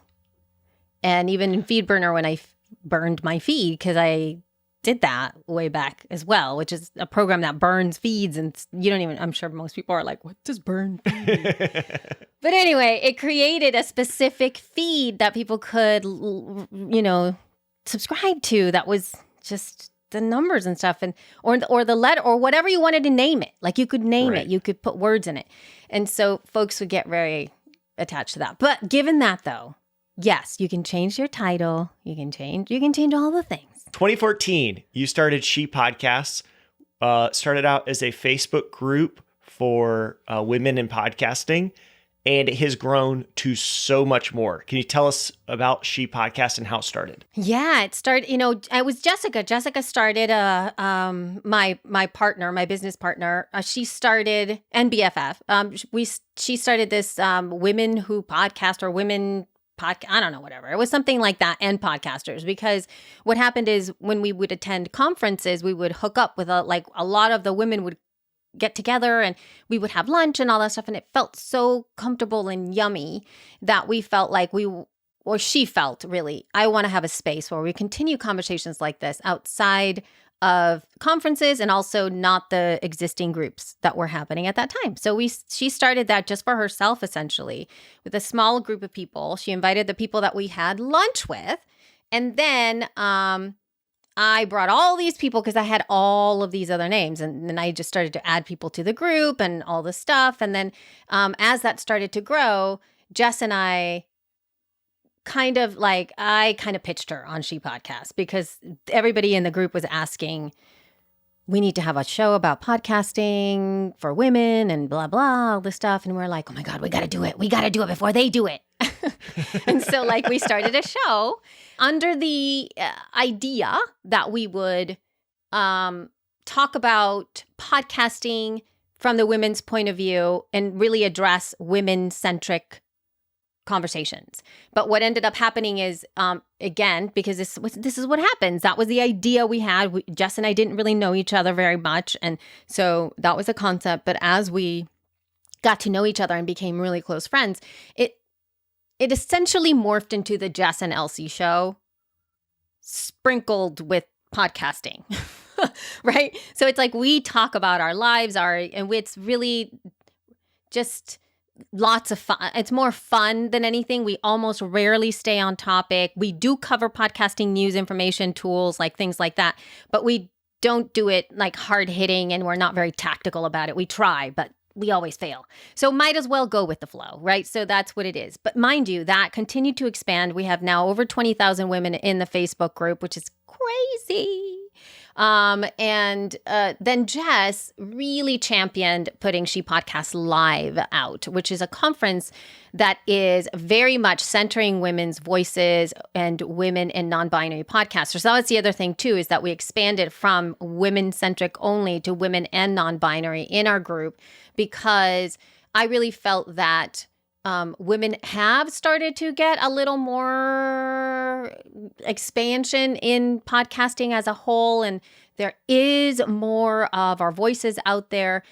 And even in FeedBurner, when I burned my feed, because I did that way back as well, which is a program that burns feeds. And you don't even, I'm sure most people are like, what does burn feed mean? But anyway, it created a specific feed that people could, subscribe to that was just the numbers and stuff, and or the letter or whatever you wanted to name it. Like you could name it, you could put words in it. And so folks would get very attached to that. But given that though, yes, you can change your title. You can change all the things. 2014, you started She Podcasts. Started out as a Facebook group for women in podcasting, and it has grown to so much more. Can you tell us about She Podcast and how it started? Yeah, it started, it was Jessica. Jessica started my partner, my business partner. She started NBFF. She started this women who podcast or women I don't know, whatever. It was something like that, and podcasters, because what happened is when we would attend conferences, we would hook up with a lot of the women would get together and we would have lunch and all that stuff. And it felt so comfortable and yummy that we felt like she felt really, I want to have a space where we continue conversations like this outside of conferences and also not the existing groups that were happening at that time. So she started that just for herself, essentially, with a small group of people. She invited the people that we had lunch with. And then I brought all these people because I had all of these other names. And then I just started to add people to the group and all this stuff. And then as that started to grow, Jess and I I pitched her on She Podcast because everybody in the group was asking, we need to have a show about podcasting for women and blah, blah, all this stuff. And we're like, oh my God, we got to do it. We got to do it before they do it. And so we started a show under the idea that we would talk about podcasting from the women's point of view and really address women-centric conversations. But what ended up happening is, again, because this is what happens. That was the idea we had. Jess and I didn't really know each other very much. And so that was a concept. But as we got to know each other and became really close friends, it essentially morphed into the Jess and Elsie show, sprinkled with podcasting, right? So it's like we talk about our lives, and it's really just lots of fun. It's more fun than anything. We almost rarely stay on topic. We do cover podcasting news, information, tools, things like that, but we don't do it hard hitting, and we're not very tactical about it. We try, but we always fail. So might as well go with the flow, right? So that's what it is. But mind you, that continued to expand. We have now over 20,000 women in the Facebook group, which is crazy. And then Jess really championed putting She Podcast Live out, which is a conference that is very much centering women's voices and women and non-binary podcasters. So that's the other thing too, is that we expanded from women-centric only to women and non-binary in our group, because I really felt that women have started to get a little more expansion in podcasting as a whole, and there is more of our voices out there,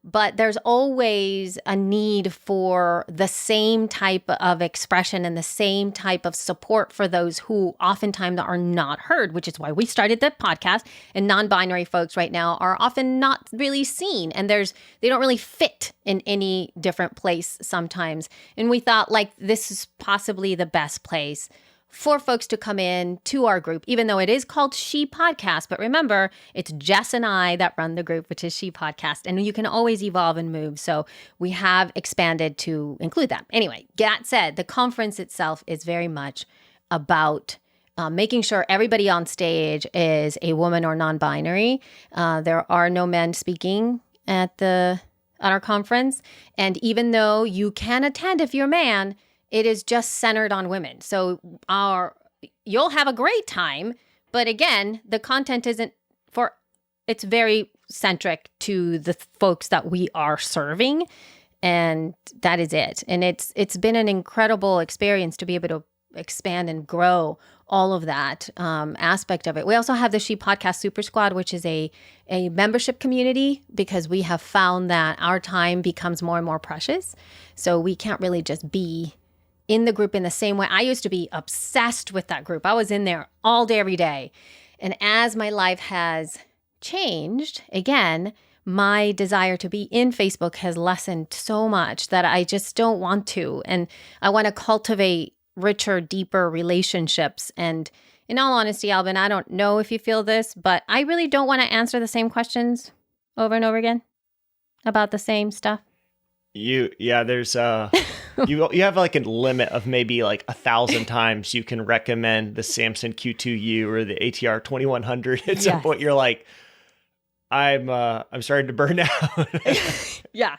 but there's always a need for the same type of expression and the same type of support for those who oftentimes are not heard, which is why we started the podcast. And non-binary folks right now are often not really seen, and they don't really fit in any different place sometimes. And we thought this is possibly the best place for folks to come in to our group, even though it is called She Podcast. But remember, it's Jess and I that run the group, which is She Podcast. And you can always evolve and move. So we have expanded to include that. Anyway, that said, the conference itself is very much about making sure everybody on stage is a woman or non-binary. There are no men speaking at our conference. And even though you can attend if you're a man, it is just centered on women. So you'll have a great time, but again, the content it's very centric to the folks that we are serving, and that is it. And it's been an incredible experience to be able to expand and grow all of that aspect of it. We also have the She Podcast Super Squad, which is a membership community, because we have found that our time becomes more and more precious. So we can't really just be in the group in the same way. I used to be obsessed with that group. I was in there all day, every day. And as my life has changed, again, my desire to be in Facebook has lessened so much that I just don't want to. And I want to cultivate richer, deeper relationships. And in all honesty, Alvin, I don't know if you feel this, but I really don't want to answer the same questions over and over again about the same stuff. There's you have like a limit of maybe like 1,000 times you can recommend the Samson Q2U or the ATR 2100. At some point, you're like, I'm starting to burn out. Yeah.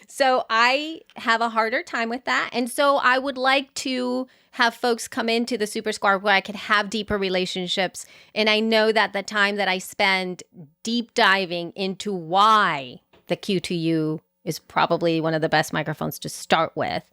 So I have a harder time with that. And so I would like to have folks come into the Super Squad where I could have deeper relationships. And I know that the time that I spend deep diving into why the Q2U is probably one of the best microphones to start with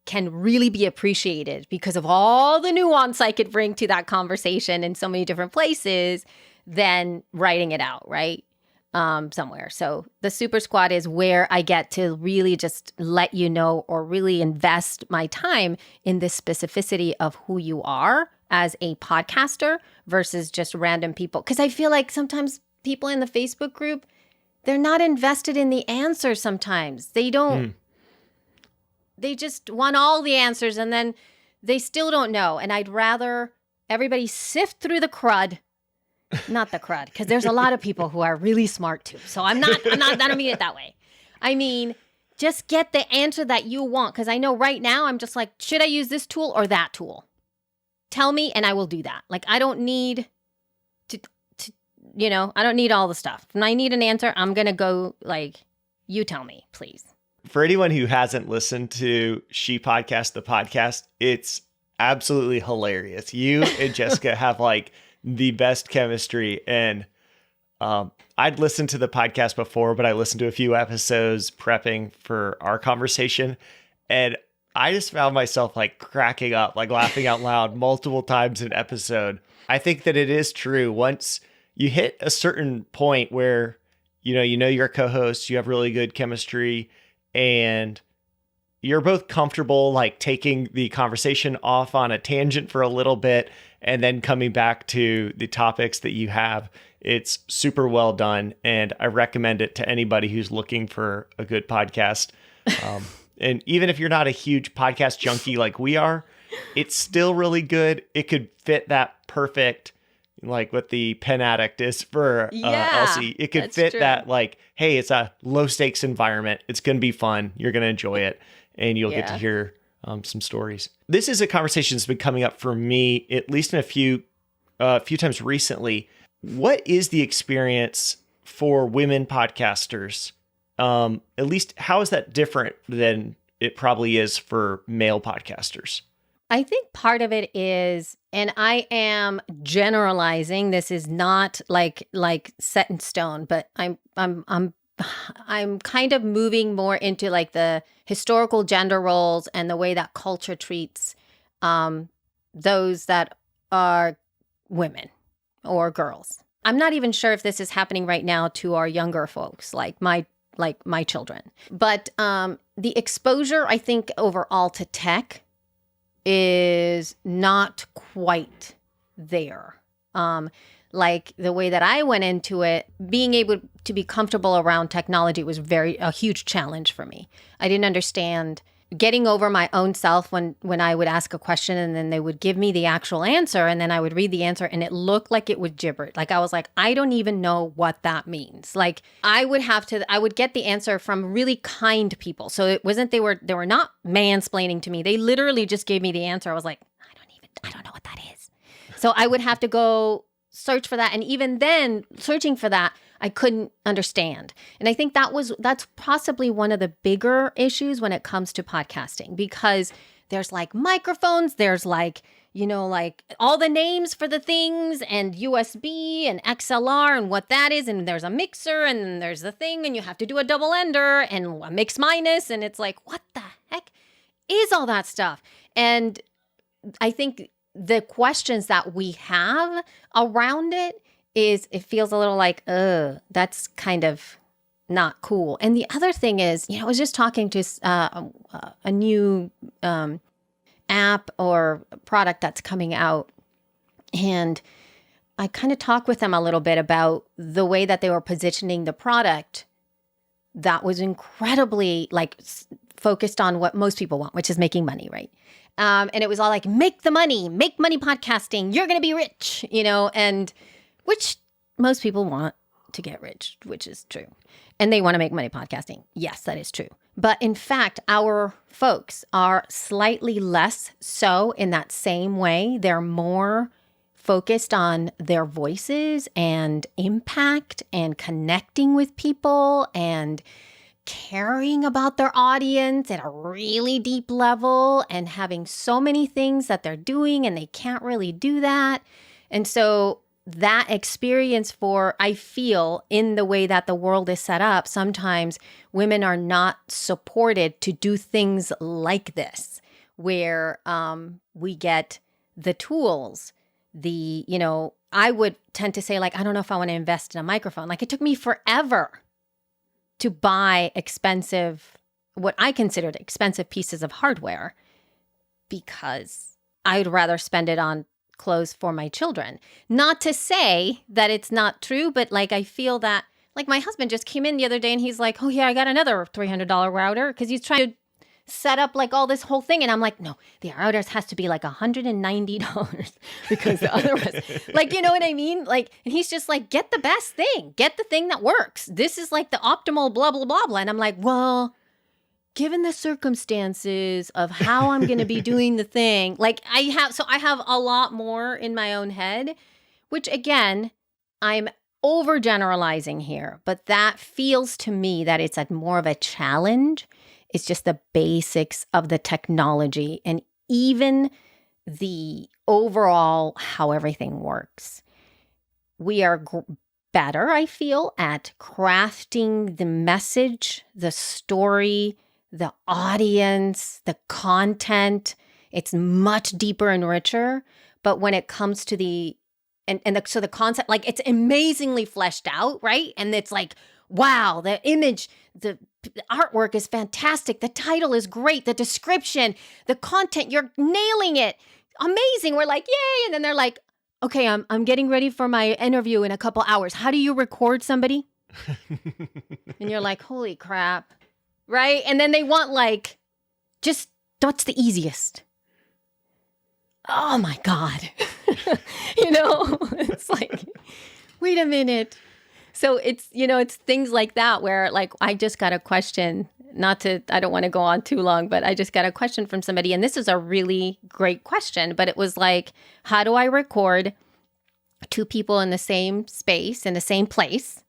can really be appreciated because of all the nuance I could bring to that conversation in so many different places than writing it out, right? Somewhere. So the Super Squad is where I get to really just let you know or really invest my time in the specificity of who you are as a podcaster versus just random people. Because I feel like sometimes people in the Facebook group, they're not invested in the answers sometimes. They don't, they just want all the answers and then they still don't know. And I'd rather everybody sift through the crud. Not the crud, because there's a lot of people who are really smart too. So I don't mean it that way. I mean, just get the answer that you want. Because I know right now I'm just like, should I use this tool or that tool? Tell me and I will do that. Like, I don't need to I don't need all the stuff. When I need an answer, I'm going to go like, you tell me, please. For anyone who hasn't listened to She Podcast, the podcast, it's absolutely hilarious. You and Jessica have like the best chemistry. And I'd listened to the podcast before, but I listened to a few episodes prepping for our conversation. And I just found myself like cracking up, like laughing out loud multiple times an episode. I think that it is true. Once you hit a certain point where, you know your co-host, you have really good chemistry and you're both comfortable like taking the conversation off on a tangent for a little bit and then coming back to the topics that you have. It's super well done. And I recommend it to anybody who's looking for a good podcast. And even if you're not a huge podcast junkie like we are, it's still really good. It could fit that perfect, like what the Pen Addict is for Elsie. It could fit true. That like, hey, it's a low stakes environment. It's going to be fun. You're going to enjoy it. And you'll get to hear some stories. This is a conversation that's been coming up for me, at least in a few times recently. What is the experience for women podcasters? At least how is that different than it probably is for male podcasters? I think part of it is, and I am generalizing, this is not like set in stone, but I'm kind of moving more into like the historical gender roles and the way that culture treats those that are women or girls. I'm not even sure if this is happening right now to our younger folks, like my children. But the exposure, I think, overall to tech is not quite there. Like the way that I went into it, being able to be comfortable around technology was a huge challenge for me. I didn't understand getting over my own self when I would ask a question and then they would give me the actual answer and then I would read the answer and it looked like it would gibber. Like I was like, I don't even know what that means. Like I would get the answer from really kind people. So it wasn't, they were not mansplaining to me. They literally just gave me the answer. I was like, I don't know what that is. So I would have to go search for that. And even then searching for that, I couldn't understand. And I think that's possibly one of the bigger issues when it comes to podcasting, because there's like microphones, there's like, like all the names for the things and USB and XLR and what that is. And there's a mixer and then there's the thing and you have to do a double ender and a mix minus. And it's like, what the heck is all that stuff? And I think the questions that we have around it feels a little like, that's kind of not cool. And the other thing is, I was just talking to a new app or product that's coming out. And I kind of talked with them a little bit about the way that they were positioning the product that was incredibly focused on what most people want, which is making money, right? And it was all like, make money podcasting, you're going to be rich, and which most people want to get rich, which is true. And they want to make money podcasting. Yes, that is true. But in fact, our folks are slightly less so in that same way. They're more focused on their voices and impact and connecting with people and caring about their audience at a really deep level and having so many things that they're doing and they can't really do that. And so that experience I feel in the way that the world is set up, sometimes women are not supported to do things like this, where we get the tools, I would tend to say, I don't know if I want to invest in a microphone. It took me forever to buy what I considered expensive pieces of hardware because I'd rather spend it on clothes for my children. Not to say that it's not true, but I feel that, my husband just came in the other day and he's like, oh yeah, I got another $300 router because he's trying to set up all this whole thing. And I'm like, no, the routers has to be $190 because otherwise, you know what I mean? And he's just get the best thing, get the thing that works. This is the optimal blah, blah, blah, blah. And I'm like, well, given the circumstances of how I'm going to be doing the thing, I have a lot more in my own head, which again, I'm overgeneralizing here, but that feels to me that it's more of a challenge. It's just the basics of the technology and even the overall how everything works. We are better, I feel, at crafting the message, the story, the audience, the content. It's much deeper and richer. But when it comes to the concept, it's amazingly fleshed out, right? And it's wow, the image, the artwork is fantastic. The title is great. The description, the content, you're nailing it. Amazing. We're yay. And then they're okay, I'm getting ready for my interview in a couple hours. How do you record somebody? And you're holy crap. Right? And then they want just what's the easiest? Oh my God. It's wait a minute. So it's, it's things like that where I just got a question, I don't want to go on too long, but I just got a question from somebody. And this is a really great question, but it was how do I record two people in the same space, in the same place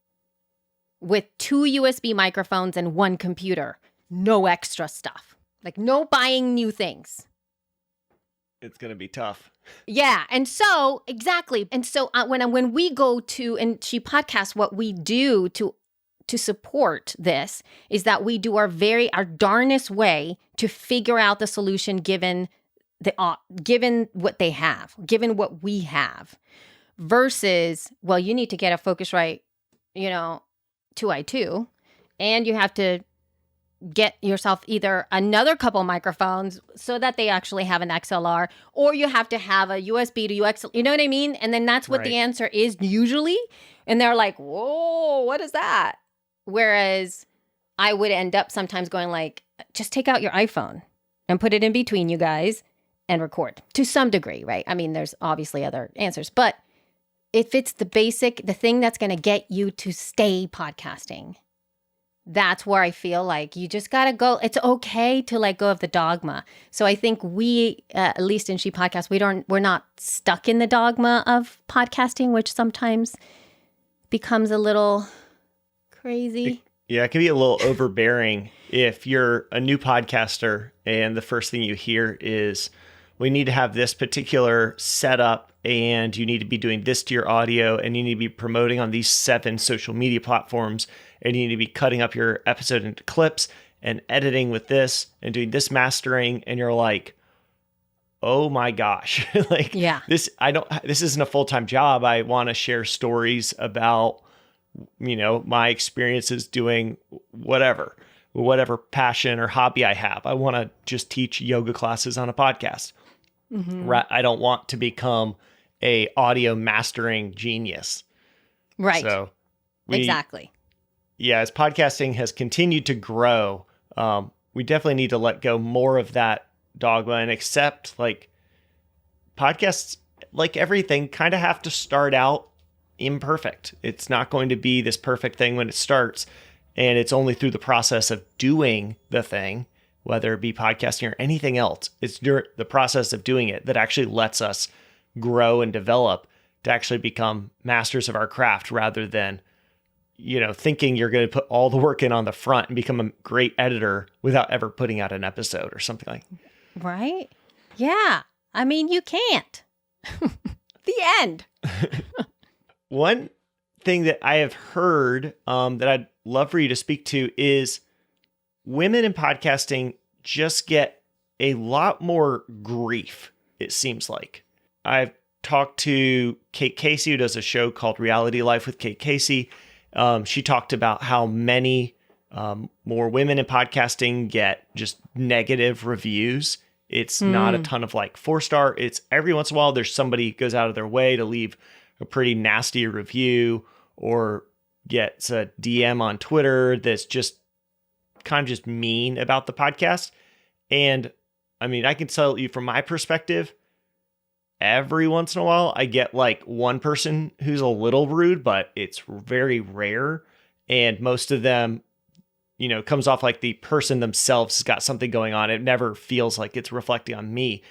with two USB microphones and one computer? No extra stuff, no buying new things. It's going to be tough. Yeah. And so, exactly. And so when we go to, and she podcasts, what we do to support this is that we do our darnest way to figure out the solution given what they have, given what we have, versus, well, you need to get a Focusrite, 2i2, and you have to get yourself either another couple microphones so that they actually have an XLR, or you have to have a USB to UXL, you know what I mean? And then that's what the answer is usually. And they're whoa, what is that? Whereas I would end up sometimes going just take out your iPhone and put it in between you guys and record to some degree, right? I mean, there's obviously other answers, but if it's the thing that's going to get you to stay podcasting, that's where I feel you just got to go. It's okay to let go of the dogma. So I think we, at least in She Podcast, we're not stuck in the dogma of podcasting, which sometimes becomes a little crazy. It can be a little overbearing if you're a new podcaster and the first thing you hear is, we need to have this particular setup and you need to be doing this to your audio and you need to be promoting on these 7 social media platforms and you need to be cutting up your episode into clips and editing with this and doing this mastering. And you're oh my gosh, this isn't a full-time job. I want to share stories about, my experiences doing whatever. whatever passion or hobby I have. I want to just teach yoga classes on a podcast. I don't want to become a audio mastering genius. Right. So exactly. Yeah, as podcasting has continued to grow, we definitely need to let go more of that dogma and accept like podcasts, like everything, kind of have to start out imperfect. It's not going to be this perfect thing when it starts. And it's only through the process of doing the thing, whether it be podcasting or anything else, it's during the process of doing it that actually lets us grow and develop to actually become masters of our craft rather than, thinking you're going to put all the work in on the front and become a great editor without ever putting out an episode or something like that. Right? Yeah. I mean, you can't. The end. One thing that I have heard that I'd love for you to speak to is women in podcasting just get a lot more grief, it seems like. I've talked to Kate Casey, who does a show called Reality Life with Kate Casey. She talked about how many more women in podcasting get just negative reviews. It's not a ton of like 4-star. It's every once in a while there's somebody who goes out of their way to leave a pretty nasty review or gets a DM on Twitter that's just kind of just mean about the podcast. And I mean, I can tell you from my perspective, every once in a while I get like one person who's a little rude, but it's very rare. And most of them, comes off like the person themselves has got something going on. It never feels like it's reflecting on me.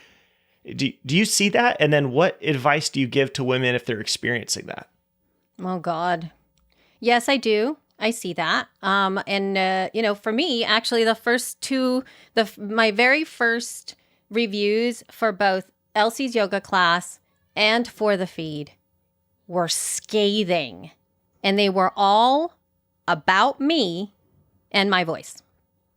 Do you see that? And then what advice do you give to women if they're experiencing that? Oh, God. Yes, I do. I see that. For me, actually, my very first reviews for both Elsie's yoga class and for the feed were scathing. And they were all about me and my voice,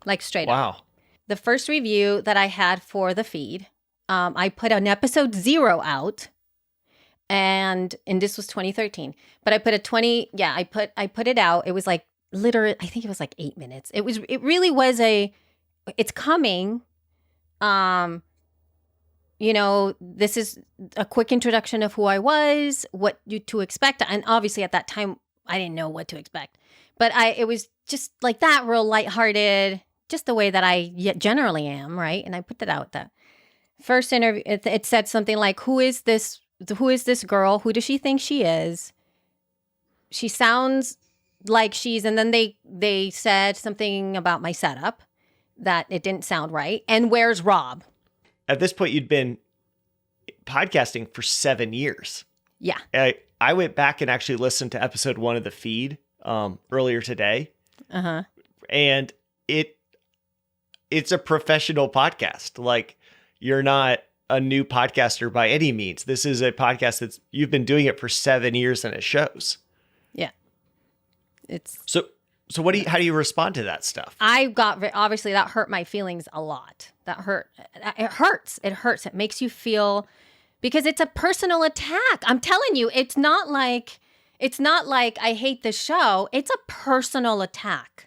like straight up. Wow. The first review that I had for the feed, I put an episode 0 out, and this was 2013. But I put I put it out. It was like literally, I think it was like 8 minutes. It really was it's coming. This is a quick introduction of who I was, what to expect. And obviously at that time, I didn't know what to expect. But it was just like that, real lighthearted, just the way that I generally am, right? And I put that out. The first interview, it said something like, who is this girl? Who does she think she is? She sounds like and then they said something about my setup that it didn't sound right. And where's Rob? At this point, you'd been podcasting for 7 years. Yeah. I went back and actually listened to episode 1 of the feed earlier today. Uh-huh. And it's a professional podcast. Like, you're not a new podcaster by any means. This is a podcast you've been doing it for 7 years and it shows. Yeah. So how do you respond to that stuff? Obviously that hurt my feelings a lot. It hurts. It makes you feel, because it's a personal attack. I'm telling you, it's not like I hate the show. It's a personal attack.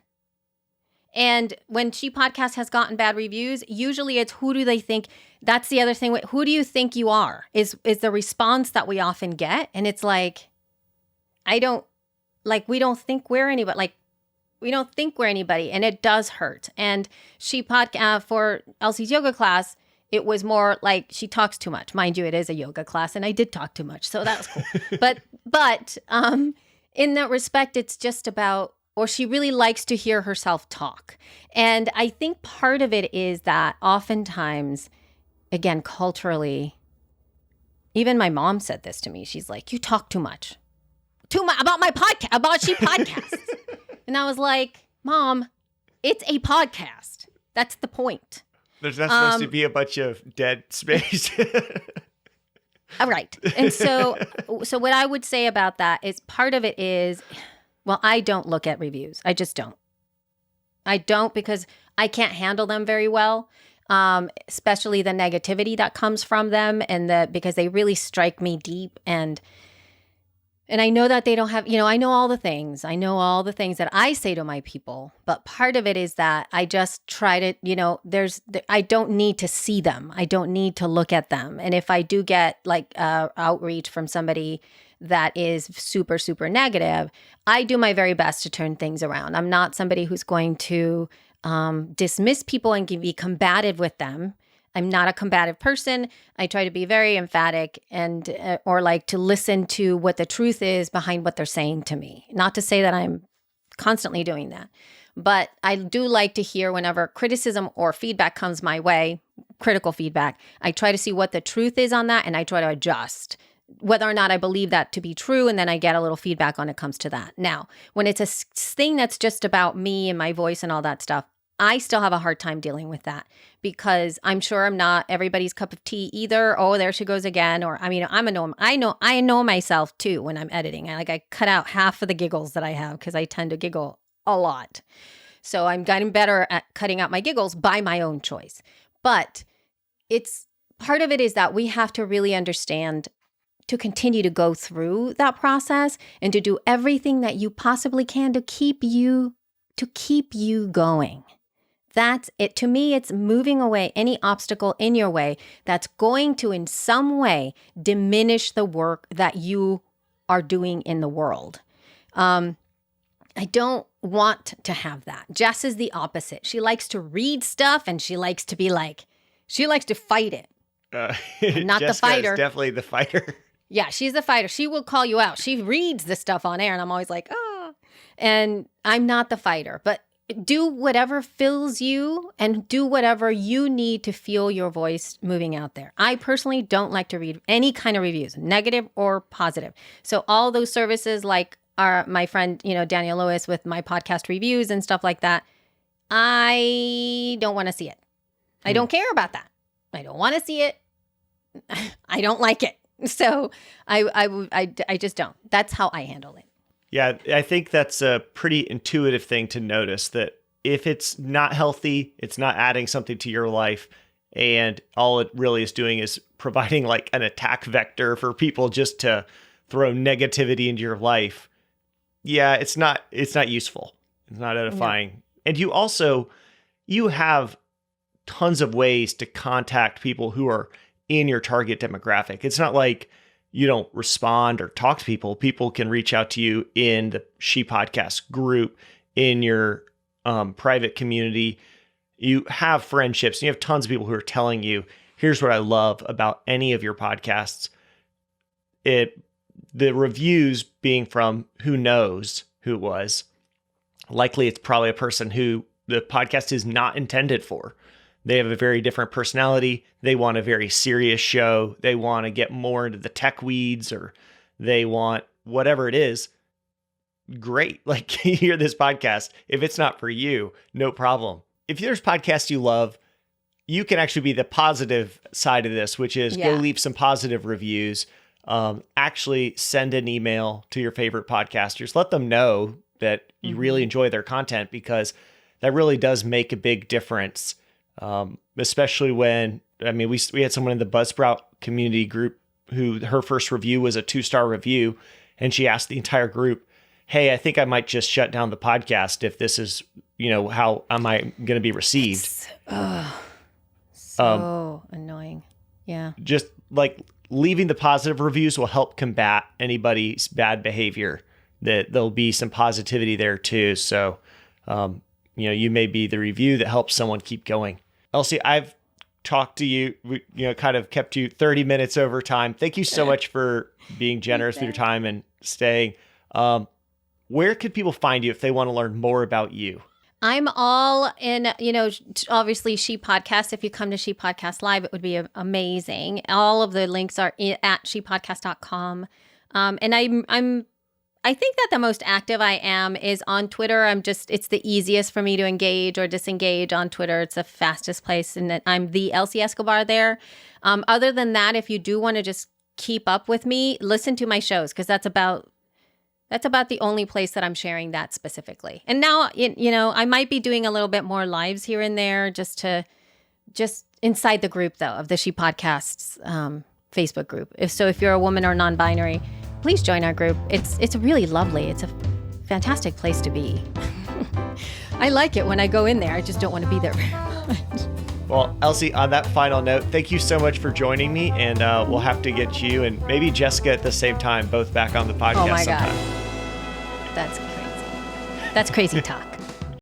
And when She Podcast has gotten bad reviews, usually it's who do they think, that's the other thing. Who do you think you are is the response that we often get. And it's like, we don't think we're anybody. Like, we don't think we're anybody. And it does hurt. And for Elsie's yoga class, it was more like she talks too much. Mind you, it is a yoga class, and I did talk too much, so that was cool. but in that respect, it's just about, or she really likes to hear herself talk. And I think part of it is that oftentimes, again, culturally, even my mom said this to me. She's like, "You talk too much about my podcast, about She Podcasts." And I was like, "Mom, it's a podcast. That's the point." There's not supposed to be a bunch of dead space. Right. And so what I would say about that is part of it is, well, I don't look at reviews. I just don't. I don't, because I can't handle them very well, especially the negativity that comes from them, and because they really strike me deep. And And I know that they don't have, I know all the things. I know all the things that I say to my people. But part of it is that I just try to, I don't need to see them. I don't need to look at them. And if I do get like outreach from somebody that is super, super negative, I do my very best to turn things around. I'm not somebody who's going to dismiss people and be combative with them. I'm not a combative person. I try to be very emphatic and or like to listen to what the truth is behind what they're saying to me. Not to say that I'm constantly doing that, but I do like to hear whenever criticism or feedback comes my way, critical feedback, I try to see what the truth is on that and I try to adjust whether or not I believe that to be true, and then I get a little feedback when it comes to that. Now, when it's a thing that's just about me and my voice and all that stuff, I still have a hard time dealing with that because I'm sure I'm not everybody's cup of tea either. Oh, there she goes again. Or I know myself too when I'm editing. I cut out half of the giggles that I have because I tend to giggle a lot. So I'm getting better at cutting out my giggles by my own choice. But it's part of it is that we have to really understand to continue to go through that process and to do everything that you possibly can to keep you going. That's it. To me, it's moving away any obstacle in your way that's going to in some way diminish the work that you are doing in the world. I don't want to have that. Jess is the opposite. She likes to read stuff and she likes to fight it. I'm not the fighter. Is definitely the fighter. Yeah, she's the fighter. She will call you out. She reads the stuff on air and I'm always like, oh. And I'm not the fighter, but do whatever fills you and do whatever you need to feel your voice moving out there. I personally don't like to read any kind of reviews, negative or positive. So all those services like my friend, Daniel Lewis with my podcast reviews and stuff like that, I don't want to see it. I don't care about that. I don't want to see it. I don't like it. So I just don't. That's how I handle it. Yeah, I think that's a pretty intuitive thing to notice that if it's not healthy, it's not adding something to your life, and all it really is doing is providing like an attack vector for people just to throw negativity into your life. Yeah, it's not useful. It's not edifying. No. And you have tons of ways to contact people who are in your target demographic. It's not like you don't respond or talk to people. People can reach out to you in the She Podcast group, in your private community. You have friendships. And you have tons of people who are telling you, here's what I love about any of your podcasts. The reviews being from who knows who it was. Likely it's probably a person who the podcast is not intended for. They have a very different personality. They want a very serious show. They want to get more into the tech weeds, or they want whatever it is. Great. Like, you hear this podcast. If it's not for you, no problem. If there's podcasts you love, you can actually be the positive side of this, which is go leave some positive reviews. Actually send an email to your favorite podcasters. Let them know that you really enjoy their content, because that really does make a big difference. Especially when, we had someone in the Buzzsprout community group who her first review was a 2-star review. And she asked the entire group, hey, I think I might just shut down the podcast if this is, how am I going to be received? So annoying. Yeah. Just like leaving the positive reviews will help combat anybody's bad behavior. That there'll be some positivity there too. So, you may be the review that helps someone keep going. Elsie, I've talked to you, kind of kept you 30 minutes over time. Thank you so much for being generous with your time and staying. Where could people find you if they want to learn more about you? I'm all in, obviously She Podcast. If you come to She Podcast Live, it would be amazing. All of the links are at shepodcast.com. And I think that the most active I am is on Twitter. It's the easiest for me to engage or disengage on Twitter. It's the fastest place. And I'm the Elsie Escobar there. Other than that, if you do want to just keep up with me, listen to my shows, because that's about the only place that I'm sharing that specifically. And now, I might be doing a little bit more lives here and there just inside the group though of the She Podcasts Facebook group. If you're a woman or non-binary, please join our group. It's really lovely. It's a fantastic place to be. I like it when I go in there. I just don't want to be there very much. Well, Elsie, on that final note, thank you so much for joining me, and we'll have to get you and maybe Jessica at the same time both back on the podcast Oh my sometime. God. That's crazy. That's crazy talk.